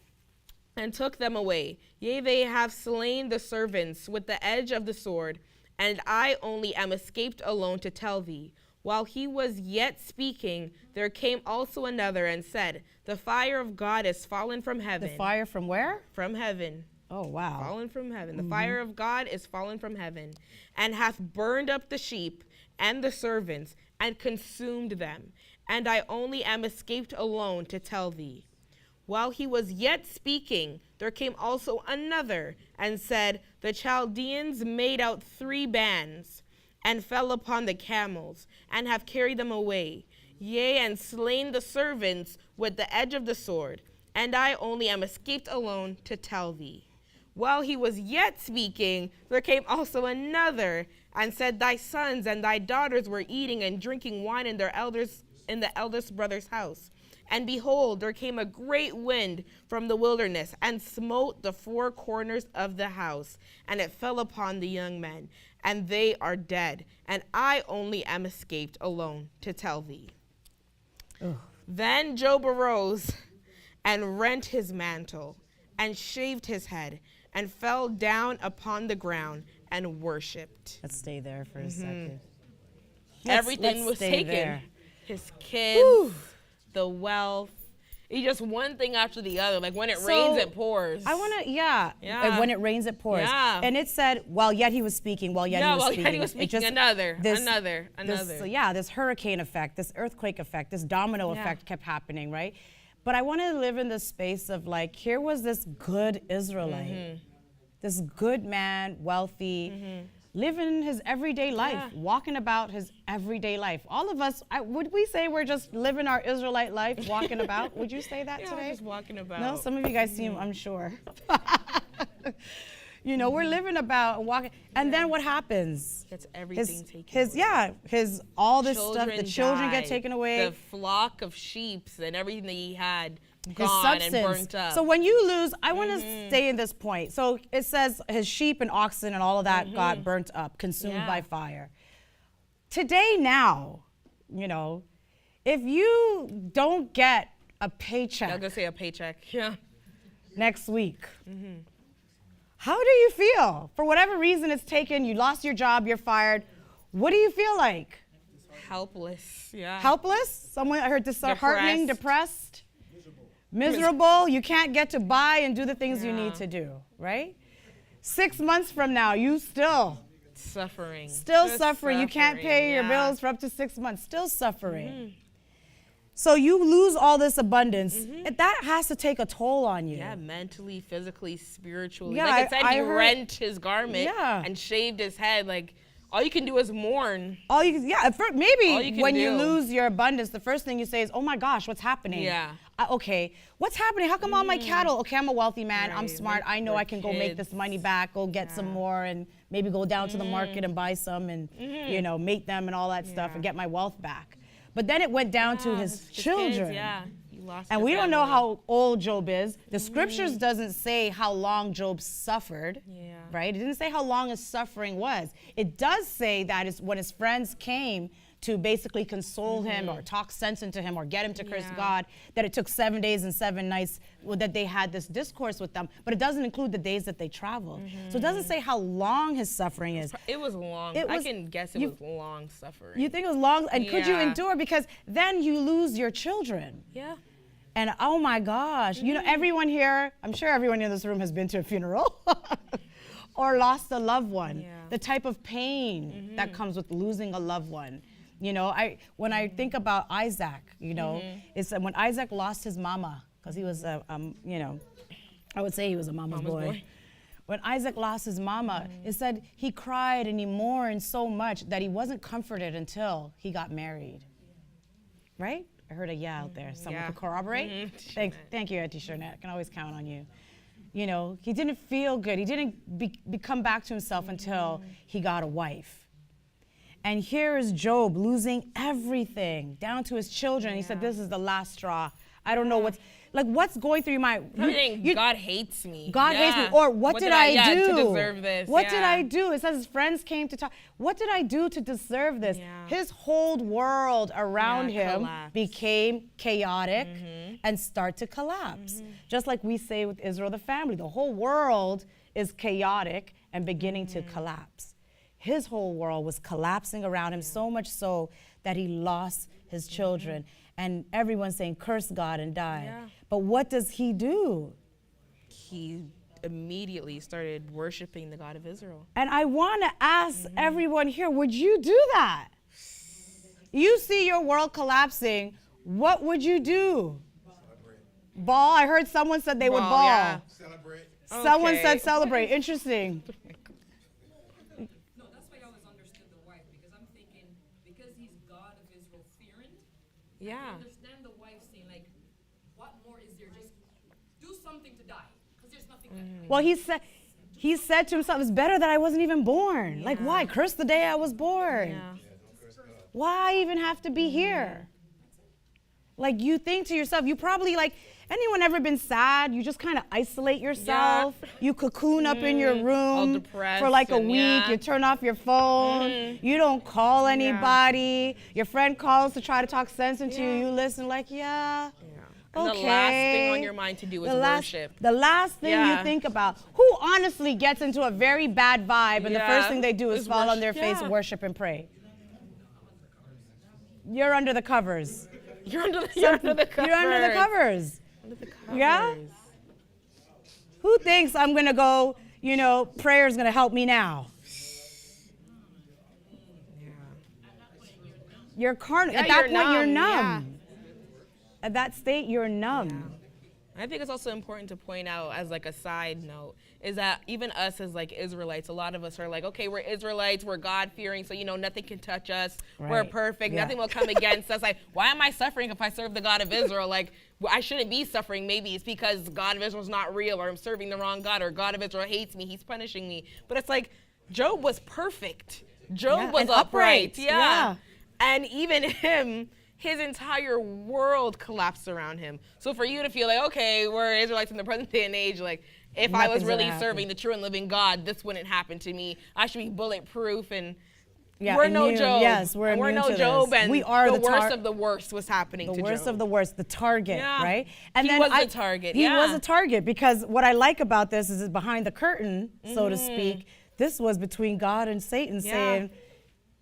and took them away. Yea, they have slain the servants with the edge of the sword, and I only am escaped alone to tell thee. While he was yet speaking, there came also another and said, the fire of God is fallen from heaven. The fire from where? From heaven. Oh, wow. Fallen from heaven. The fire of God is fallen from heaven, and hath burned up the sheep and the servants, and consumed them. And I only am escaped alone to tell thee. While he was yet speaking, there came also another, and said, The Chaldeans made out 3 bands, and fell upon the camels, and have carried them away, yea, and slain the servants with the edge of the sword, and I only am escaped alone to tell thee. While he was yet speaking, there came also another, and said, Thy sons and thy daughters were eating and drinking wine in the eldest brother's house. And behold, there came a great wind from the wilderness, and smote the 4 corners of the house, and it fell upon the young men, and they are dead, and I only am escaped alone to tell thee. Ugh. Then Job arose and rent his mantle, and shaved his head, and fell down upon the ground and worshipped. Let's stay there for a second. Everything was taken. There. His kids, the wealth. It's just one thing after the other. Like when it rains, it pours. I want to, Like when it rains, it pours. Yeah. And it said, while yet he was speaking, While yet he was speaking, another. This hurricane effect, this earthquake effect, this domino effect kept happening, right? But I want to live in the space of like, here was this good Israelite, this good man, wealthy, living his everyday life, walking about his everyday life. All of us, would we say we're just living our Israelite life, walking about? Would you say that today? Just walking about. No, some of you guys seem unsure. You know, we're living about walking, and then what happens? Gets everything taken away. All this stuff, the children get taken away. The flock of sheep and everything that he had his gone substance. and burnt up. So when you lose, I want to stay in this point. So it says his sheep and oxen and all of that got burnt up, consumed by fire. Today now, you know, if you don't get a paycheck. I was going to say a paycheck, next week. How do you feel? For whatever reason it's taken, you lost your job, you're fired. What do you feel like? Helpless, Helpless? Someone, I heard disheartening, depressed, miserable. You can't get to buy and do the things you need to do, right? 6 months from now, you still suffering. Still suffering. You can't pay your bills for up to 6 months. Still suffering. So you lose all this abundance. That has to take a toll on you. Yeah, mentally, physically, spiritually. Yeah, like it said, I he heard, rent his garment and shaved his head. Like, all you can do is mourn. Maybe when you lose your abundance, the first thing you say is, oh my gosh, what's happening? Yeah. Okay, what's happening? How come all my cattle? Okay, I'm a wealthy man. I'm smart. I know I can go make this money back, go get some more, and maybe go down to the market and buy some and, you know, mate them and all that stuff and get my wealth back. But then it went down to his children. Kids, he lost and we don't know how old Job is. The scriptures doesn't say how long Job suffered, right? It didn't say how long his suffering was. It does say that it's when his friends came to basically console him or talk sense into him or get him to curse God, that it took 7 days and 7 nights that they had this discourse with them. But it doesn't include the days that they traveled. So it doesn't say how long his suffering is. It was long. I can guess it was long suffering. You think it was long? And could you endure? Because then you lose your children. Yeah. And oh my gosh, you know, everyone here, I'm sure everyone in this room has been to a funeral or lost a loved one. The type of pain that comes with losing a loved one. You know, when I think about Isaac, you know, it's when Isaac lost his mama, because he was, you know, I would say he was a mama's boy. When Isaac lost his mama, it said he cried and he mourned so much that he wasn't comforted until he got married. Right? I heard a out there. Someone could corroborate? Thank you, Auntie Shernette. I can always count on you. You know, he didn't feel good. He didn't come back to himself until he got a wife. And here is Job losing everything, down to his children. He said, this is the last straw. I don't know what's going through your mind. God hates me. God hates me. Or what did I do to deserve this? What did I do? It says his friends came to talk. What did I do to deserve this? His whole world around him became chaotic and start to collapse. Just like we say with Israel, the family, the whole world is chaotic and beginning to collapse. His whole world was collapsing around him, so much so that he lost his children. And everyone's saying, curse God and die. But what does he do? He immediately started worshiping the God of Israel. And I want to ask everyone here, would you do that? You see your world collapsing, what would you do? Ball? I heard someone said they would ball. Yeah. Celebrate. Someone Okay. said celebrate. Interesting. No, that's why I always understood the wife, because I'm thinking, because he's God of Israel fearing, Yeah. I understand the wife saying, like, what more is there? Just do something to die, because there's nothing better. Well, he said to himself, it's better that I wasn't even born. Like, why? Curse the day I was born. Yeah. Why even have to be here? Like, you think to yourself, you probably, like, anyone ever been sad? You just kind of isolate yourself. Yeah. You cocoon up in your All room depressed for like a and week. yeah. You turn off your phone. You don't call anybody. Your friend calls to try to talk sense into you. You listen like, yeah. And Okay. the last thing on your mind to do is worship. The last thing you think about. Who honestly gets into a very bad vibe and the first thing they do is fall on their face, worship and pray? You're under the covers. You're under the covers. You're under the covers. Under the covers. Yeah? Who thinks I'm going to go, prayer's going to help me now? Yeah. You're carnal. Yeah, At that you're point, you're numb. Yeah. At that state, you're numb. Yeah. I think it's also important to point out as like a side note is that even us as like Israelites, a lot of us are like, okay, we're Israelites, we're God-fearing, so nothing can touch us. Right. We're perfect. Yeah. Nothing will come against us. Like, why am I suffering if I serve the God of Israel? Like, I shouldn't be suffering. Maybe it's because God of Israel's not real, or I'm serving the wrong God, or God of Israel hates me, he's punishing me. But it's like, Job was perfect. Job was and upright. Yeah. And even him, his entire world collapsed around him. So for you to feel like, okay, we're Israelites in the present day and age, like, if I was Nothing's really gonna serving the true and living God, this wouldn't happen to me. I should be bulletproof, and Yeah, we're no immune. Job. Yes, we're and we're immune no to Job, this. and We are the the worst of the worst was happening to the worst Job. of the worst, the target, Yeah. right? And He then was the target, He yeah. was a target because what I like about this is behind the curtain, so to speak, this was between God and Satan saying,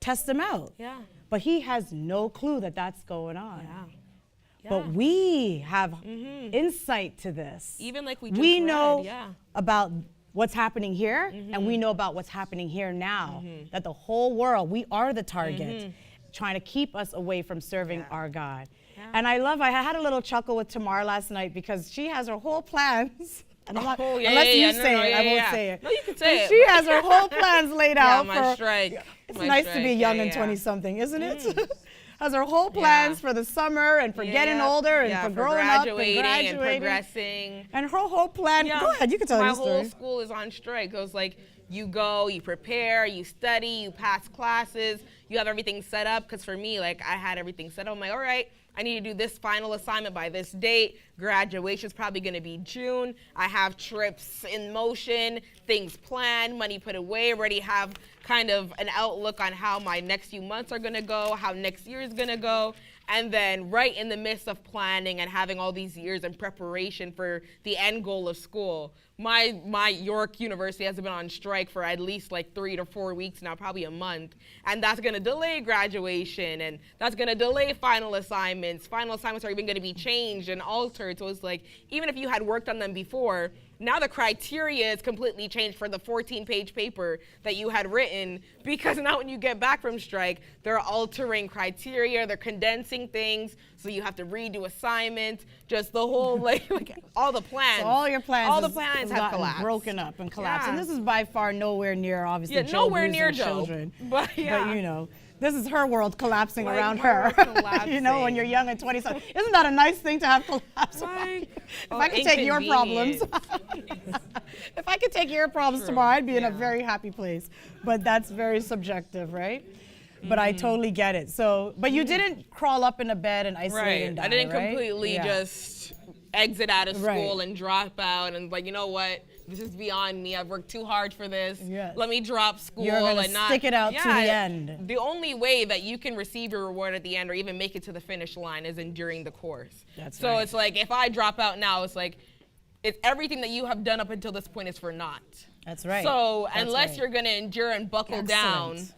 test him out. Yeah. But he has no clue that that's going on. Yeah. But we have insight to this. Even like we just we read, know yeah. about what's happening here, and we know about what's happening here now. That the whole world, we are the target, trying to keep us away from serving our God. Yeah. And I had a little chuckle with Tamar last night because she has her whole plans. And I'm not, unless you say it, I won't say it. No, you can say it. She has her whole plans laid out my for. strike. It's My nice to be strike. young Yeah, and yeah. 20-something, isn't it? Has her whole plans for the summer and for getting older and for growing up and graduating graduating. and progressing. And her whole plan. Go ahead, you can tell My your story. whole school is on strike. It was like you go, you prepare, you study, you pass classes, you have everything set up. Because for me, like I had everything set up. I'm like, all right, I need to do this final assignment by this date. Graduation's probably going to be June. I have trips in motion, things planned, money put away, already have kind of an outlook on how my next few months are going to go, how next year is going to go. And then right in the midst of planning and having all these years in preparation for the end goal of school, my York University has been on strike for at least like 3 to 4 weeks now, probably a month. And that's going to delay graduation, and that's going to delay final assignments. Final assignments are even going to be changed and altered. So it's like, even if you had worked on them before, now the criteria is completely changed for the 14-page paper that you had written, because now when you get back from strike, they're altering criteria, they're condensing things, so you have to redo assignments, just the whole, like all the plans. So all your plans, have gotten collapsed. broken up and collapsed. Yeah. And this is by far nowhere near, obviously, Yeah, Job nowhere near losing Job. children. But This is her world collapsing Like, around her her. world collapsing. When you're young and 27. Isn't that a nice thing to have collapse around you? If I could take your problems, if I could take your problems tomorrow, I'd be in a very happy place. But that's very subjective, right? But I totally get it. So, but you didn't crawl up in a bed and isolate and die, I didn't right? completely Yeah. just exit out of school Right. and drop out and like, you know what? This is beyond me. I've worked too hard for this. Yes. Let me drop school You're gonna and not stick it out to the end. The only way that you can receive your reward at the end or even make it to the finish line is enduring the course. That's so right. it's like if I drop out now, it's like it's everything that you have done up until this point is for naught. That's right. So That's unless right. you're gonna endure and buckle Excellent. down,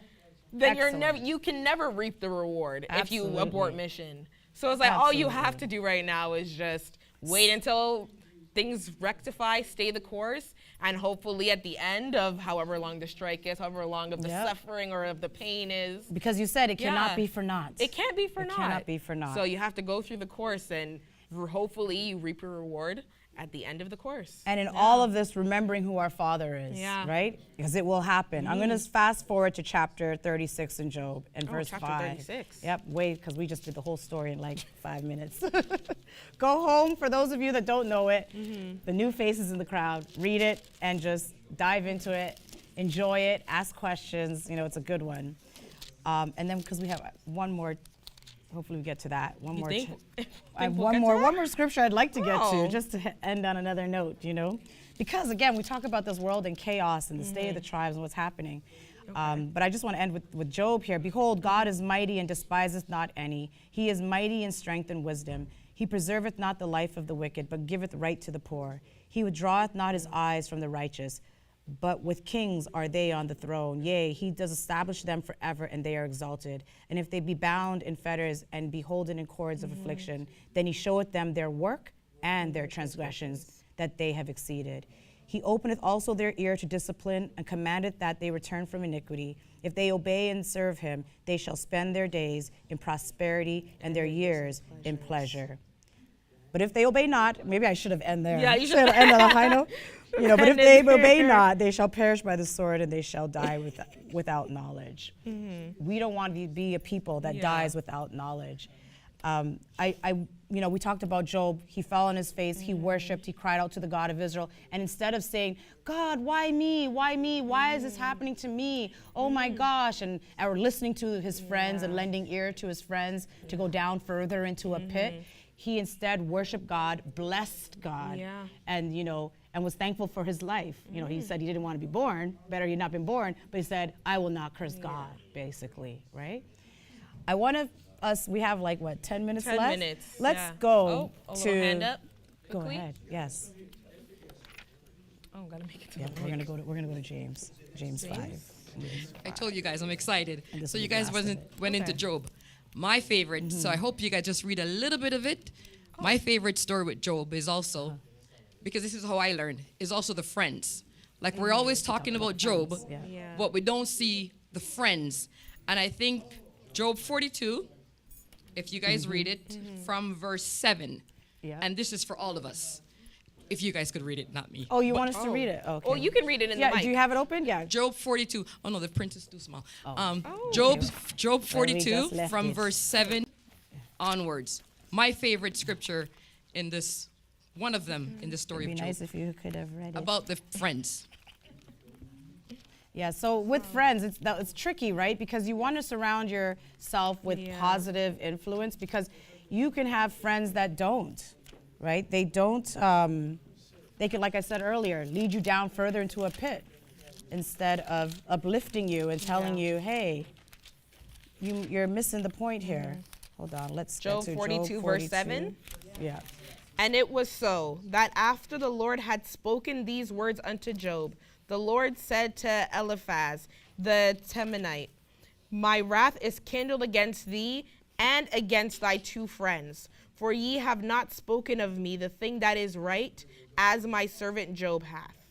then Excellent. you can never reap the reward if you Absolutely. abort mission. So it's like all you Absolutely. have to do right now is just wait until things rectify, stay the course, and hopefully at the end of however long the strike is, however long of the Yep. suffering or of the pain is. Because you said it cannot Yeah. be for naught. It can't be for It naught. cannot be for naught. So you have to go through the course and hopefully you reap your reward at the end of the course. And in all of this, remembering who our Father is, right? Because it will happen. I'm going to fast forward to chapter 36 in Job and verse 5. Chapter 36. Yep, wait, because we just did the whole story in like 5 minutes. Go home, for those of you that don't know it, the new faces in the crowd, read it and just dive into it, enjoy it, ask questions. You know, it's a good one. And then because we have one more, hopefully we get to that. One more scripture I'd like to get to, just to end on another note, you know. Because again, we talk about this world in chaos and the state of the tribes and what's happening. But I just want to end with Job here. Behold, God is mighty and despiseth not any. He is mighty in strength and wisdom. He preserveth not the life of the wicked, but giveth right to the poor. He withdraweth not his eyes from the righteous, but with kings are they on the throne. Yea, he does establish them forever, and they are exalted. And if they be bound in fetters and be holden in cords of affliction, then he showeth them their work and their transgressions that they have exceeded. He openeth also their ear to discipline, and commandeth that they return from iniquity. If they obey and serve him, they shall spend their days in prosperity and their years in pleasure. But if they obey not, maybe I should have ended there. Yeah, you should end on a high note. You know, but if they obey not, they shall perish by the sword, and they shall die without knowledge. We don't want to be a people that dies without knowledge. We talked about Job. He fell on his face. He worshipped. He cried out to the God of Israel. And instead of saying, God, why me? Why me? Why is this happening to me? Oh my gosh. Or listening to his friends and lending ear to his friends to go down further into a pit, he instead worshiped God, blessed God, and was thankful for his life. You know, he said he didn't want to be born. Better he had not been born. But he said, I will not curse God, basically, right? I want to we have like, 10 minutes left? 10 minutes. Let's go a to. little hand up. Go quickly. ahead. Yes. Oh, gotta make it to Yeah, the we're mic. gonna go to James 5. I told you guys I'm excited. And this So will you be the guys last of it. went into Job. My favorite, so I hope you guys just read a little bit of it. My favorite story with Job is also, because this is how I learned, is also the friends. Like we're always talking about Job, but we don't see the friends. And I think Job 42, if you guys read it, from verse 7, and this is for all of us. If you guys could read it, not me. Oh, you want us to read it? Okay. Oh, you can read it in the mic. Do you have it open? Yeah. Job 42. Oh no, the print is too small. Job 42 from verse 7 onwards. My favorite scripture in this, one of them in the story It'd be of Job. nice if you could have read it. About the friends. Yeah, so with friends, it's tricky, right? Because you want to surround yourself with positive influence, because you can have friends that don't, right? They don't, they could, like I said earlier, lead you down further into a pit instead of uplifting you and telling you, hey, you're missing the point here. Hold on, let's Job get to 42, Job 42, verse 7. Yeah. And it was so that after the Lord had spoken these words unto Job, the Lord said to Eliphaz the Temanite, my wrath is kindled against thee and against thy two friends, for ye have not spoken of me the thing that is right, as my servant Job hath.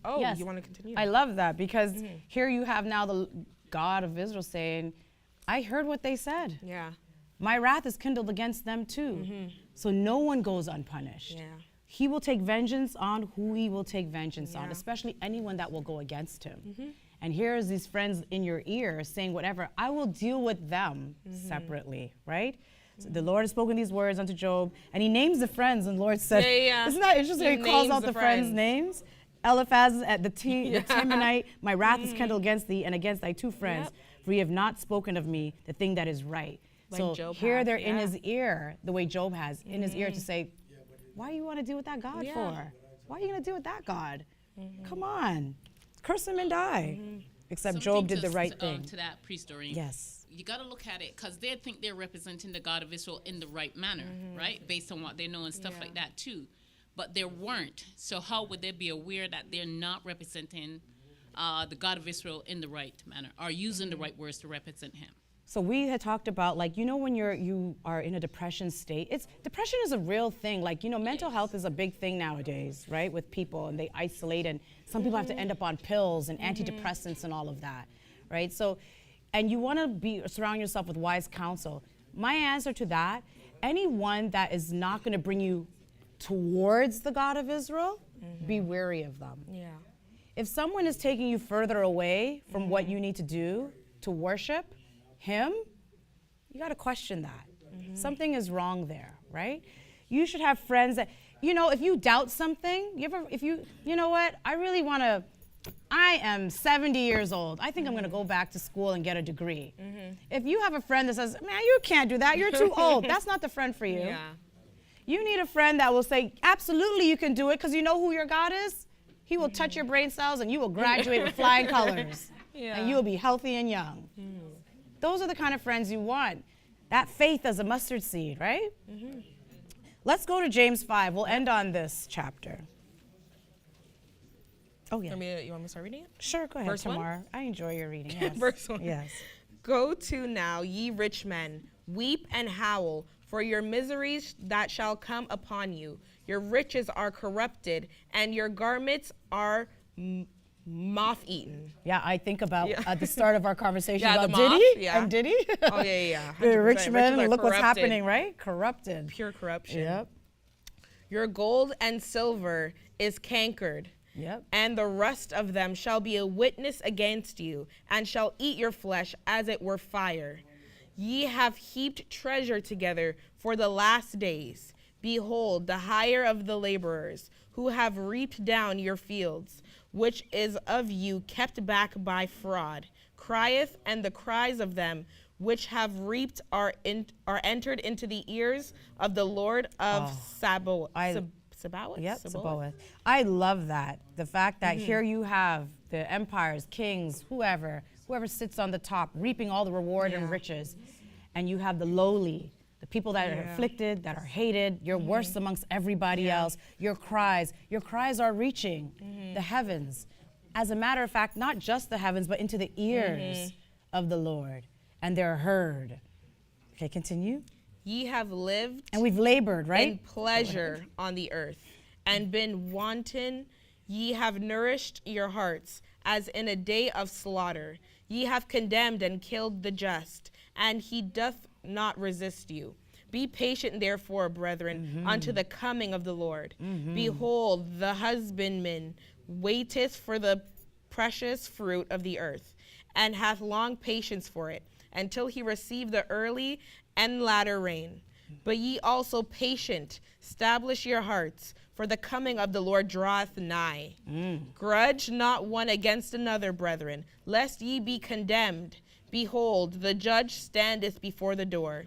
Oh, yes. You want to continue? I love that, because here you have now the God of Israel saying, I heard what they said. Yeah. My wrath is kindled against them too. So no one goes unpunished. Yeah. He will take vengeance on who he will take vengeance on, especially anyone that will go against him. And here's these friends in your ear saying whatever, I will deal with them separately, right? So the Lord has spoken these words unto Job, and he names the friends, and the Lord said, isn't that interesting? He calls out the friends' names. Eliphaz at the Temanite, my wrath is kindled against thee and against thy two friends, for ye have not spoken of me the thing that is right. Like so Job here has, they're in his ear, the way Job has, in his ear to say, why do you want to deal with that God for? Why are you going to deal with that God? Come on. Curse him and die. Except Job did the right thing. To that pre-story. Yes. You got to look at it, because they think they're representing the God of Israel in the right manner, right? Based on what they know and stuff like that too. But they weren't. So how would they be aware that they're not representing the God of Israel in the right manner, or using the right words to represent him? So we had talked about, like, you know, when you are in a depression state, depression is a real thing. Like, you know, mental health is a big thing nowadays, right, with people, and they isolate, and some people have to end up on pills and antidepressants and all of that, right? So, and you want to surround yourself with wise counsel. My answer to that anyone that is not going to bring you towards the God of Israel, be wary of them. Yeah. If someone is taking you further away from what you need to do to worship him, you got to question that. Something is wrong there, right? You should have friends that, if you doubt something, you know what, I am 70 years old. I think I'm going to go back to school and get a degree. If you have a friend that says, man, you can't do that, you're too old, that's not the friend for you. Yeah. You need a friend that will say, absolutely you can do it, because you know who your God is? He will touch your brain cells and you will graduate with flying colors. Yeah. And you will be healthy and young. Those are the kind of friends you want. That faith as a mustard seed, right? Let's go to James 5. We'll end on this chapter. Oh, yeah. You want me to start reading it? Sure, go ahead, Verse one? Tamar. I enjoy your reading. Yes. Verse 1. Yes. Go to now, ye rich men, weep and howl for your miseries that shall come upon you. Your riches are corrupted, and your garments are moth-eaten. Yeah, I think about at the start of our conversation about the moth, Diddy yeah. and Diddy. Oh, yeah. The rich 100%. men, Riches are look what's corrupted. happening, right? Corrupted. Pure corruption. Yep. Your gold and silver is cankered. Yep. And the rust of them shall be a witness against you, and shall eat your flesh as it were fire. Ye have heaped treasure together for the last days. Behold, the hire of the laborers, who have reaped down your fields, which is of you kept back by fraud, crieth, and the cries of them which have reaped are entered into the ears of the Lord of Sabaoth. Sabaoth? Yep, Sabaoth. I love that. The fact that here you have the empires, kings, whoever sits on the top, reaping all the reward and riches. And you have the lowly, the people that are afflicted, that are hated. You're worse amongst everybody else. Your cries are reaching the heavens. As a matter of fact, not just the heavens, but into the ears of the Lord. And they're heard. Okay, continue. Ye have lived and we've labored, right? in pleasure on the earth, and been wanton. Ye have nourished your hearts as in a day of slaughter. Ye have condemned and killed the just, and he doth not resist you. Be patient, therefore, brethren, unto the coming of the Lord. Behold, the husbandman waiteth for the precious fruit of the earth, and hath long patience for it, until he receive the early and latter rain. But ye also patient, establish your hearts, for the coming of the Lord draweth nigh. Grudge not one against another, brethren, lest ye be condemned. Behold, the judge standeth before the door.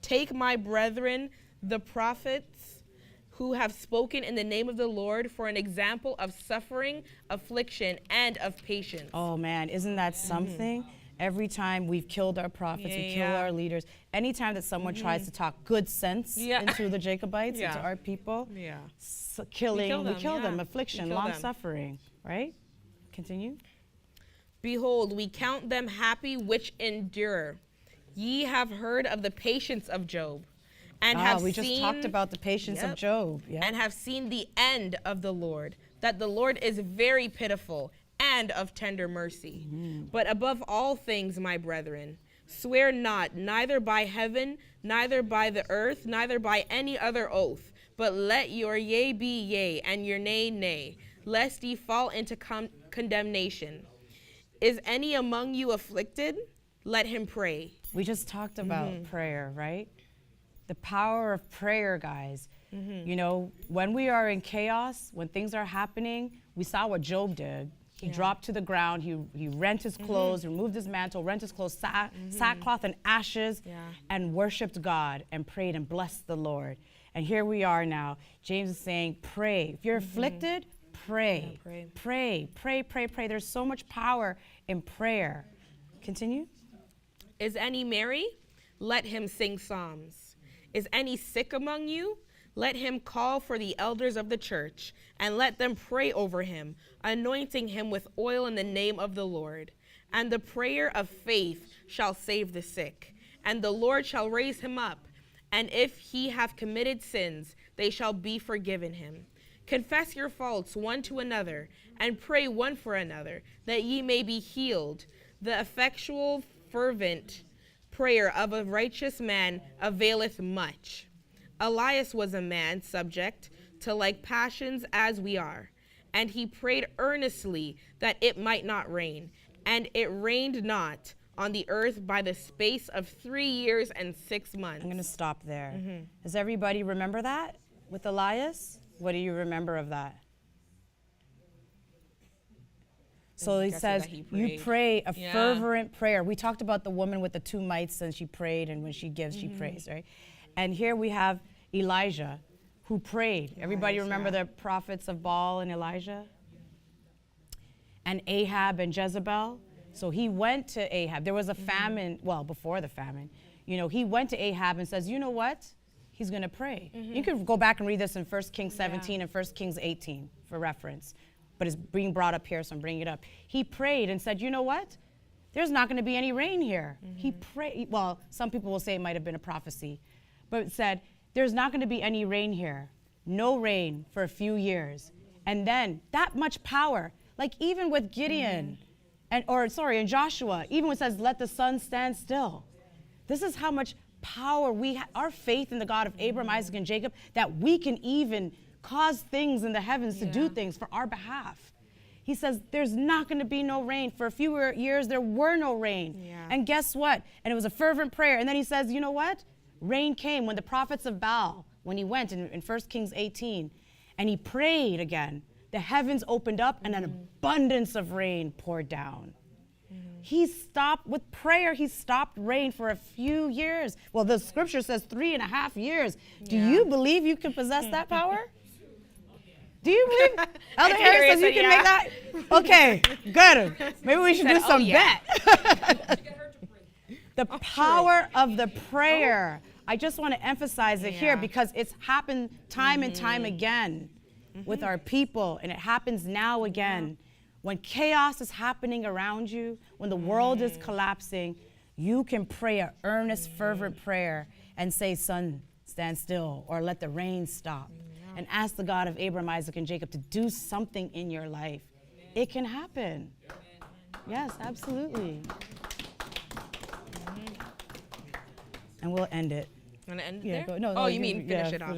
Take my brethren, the prophets, who have spoken in the name of the Lord, for an example of suffering, affliction, and of patience. Oh man, isn't that something? Every time we've killed our prophets, we kill our leaders. Anytime that someone tries to talk good sense into the Jacobites, into our people, we kill them, affliction, long suffering, right? Continue. Behold, we count them happy which endure. Ye have heard of the patience of Job, and have we just talked about the patience of Job, and have seen the end of the Lord, that the Lord is very pitiful and of tender mercy. But above all things, my brethren, swear not, neither by heaven, neither by the earth, neither by any other oath, but let your yea be yea, and your nay, nay, lest ye fall into condemnation. Is any among you afflicted? Let him pray. We just talked about prayer, right? The power of prayer, guys. You know, when we are in chaos, when things are happening, we saw what Job did. He dropped to the ground, he rent his clothes, removed his mantle, rent his clothes, sackcloth and ashes, and worshiped God and prayed and blessed the Lord. And here we are now. James is saying, pray. If you're afflicted, pray. Pray. There's so much power in prayer. Continue. Is any merry? Let him sing psalms. Is any sick among you? Let him call for the elders of the church, and let them pray over him, anointing him with oil in the name of the Lord. And the prayer of faith shall save the sick, and the Lord shall raise him up. And if he have committed sins, they shall be forgiven him. Confess your faults one to another, and pray one for another, that ye may be healed. The effectual, fervent prayer of a righteous man availeth much. Elias was a man subject to like passions as we are, and he prayed earnestly that it might not rain, and it rained not on the earth by the space of 3 years and 6 months. I'm going to stop there. Does everybody remember that with Elias? What do you remember of that? So he says, you pray a fervent prayer. We talked about the woman with the 2 mites, and she prayed, and when she gives, she prays, right? And here we have Elijah, who prayed. Everybody remember the prophets of Baal and Elijah? And Ahab and Jezebel? So he went to Ahab. There was a famine, well, before the famine. You know, he went to Ahab and says, you know what? He's going to pray. You can go back and read this in 1 Kings 17 and 1 Kings 18 for reference. But it's being brought up here, so I'm bringing it up. He prayed and said, you know what? There's not going to be any rain here. He prayed. Well, some people will say it might have been a prophecy. But it said, there's not going to be any rain here. No rain for a few years. And then that much power. Like even with Gideon, and Joshua, even when it says, let the sun stand still. This is how much power we have, our faith in the God of Abraham, Isaac, and Jacob, that we can even cause things in the heavens to do things for our behalf. He says, there's not going to be no rain. For a few years, there were no rain. And guess what? And it was a fervent prayer. And then he says, you know what? Rain came when the prophets of Baal, when he went in 1 Kings 18, and he prayed again. The heavens opened up and an abundance of rain poured down. He stopped with prayer. He stopped rain for a few years. Well, the scripture says 3.5 years. Do you believe you can possess that power? Do you believe? Elder Harris says you can make that? Okay, good. Maybe we should do some bet. The power of the prayer. I just want to emphasize it here because it's happened time and time again with our people, and it happens now again. When chaos is happening around you, when the world is collapsing, you can pray an earnest, fervent prayer and say, sun, stand still, or let the rain stop. And ask the God of Abraham, Isaac, and Jacob to do something in your life. It can happen. Yes, absolutely. And we'll end it. Want to end it there? No, you mean finish it off.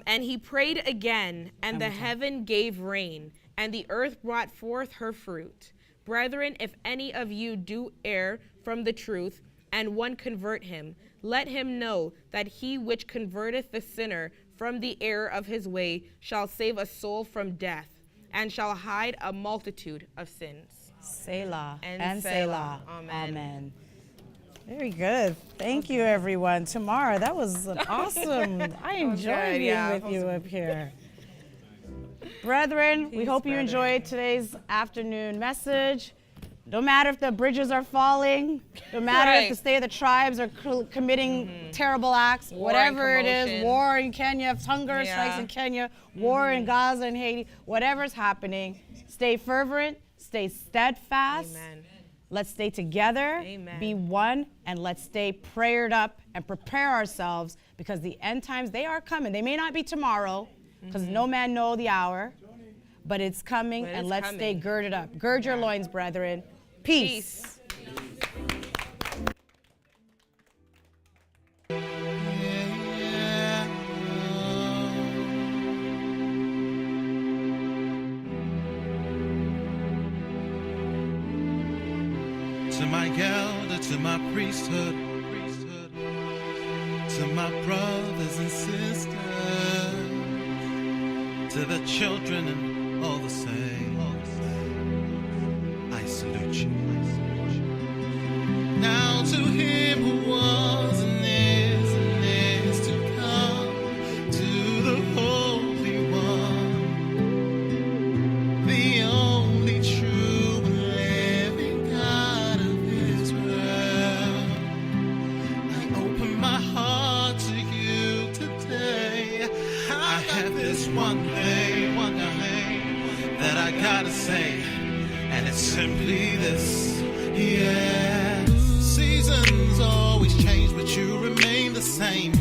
And he prayed again, and the heaven gave rain, and the earth brought forth her fruit. Brethren, if any of you do err from the truth, and one convert him, let him know that he which converteth the sinner from the error of his way shall save a soul from death, and shall hide a multitude of sins. Selah and Selah. Amen. Amen. Very good. Thank you, everyone. Tamara, that was awesome. I enjoyed being with you up here. Brethren, we hope you enjoyed today's afternoon message. No matter if the bridges are falling, no matter if the state of the tribes are committing terrible acts, whatever it is, war in Kenya, if hunger strikes in Kenya, war in Gaza and Haiti, whatever's happening, stay fervent, stay steadfast. Amen. Let's stay together, be one, and let's stay prayered up and prepare ourselves because the end times, they are coming. They may not be tomorrow because no man know the hour, but it's coming, and let's stay girded up. Gird your loins, brethren. Peace. To my elder, to my priesthood, to my brothers and sisters, to the children and all the saints, I salute you. Now to him who was and is to come, to the Holy One, the only true and living God of Israel, I open my heart to you today. I have this one thing that I gotta say, and it's simply this, Seasons always change, but you remain the same.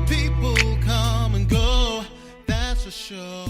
People come and go, that's for sure.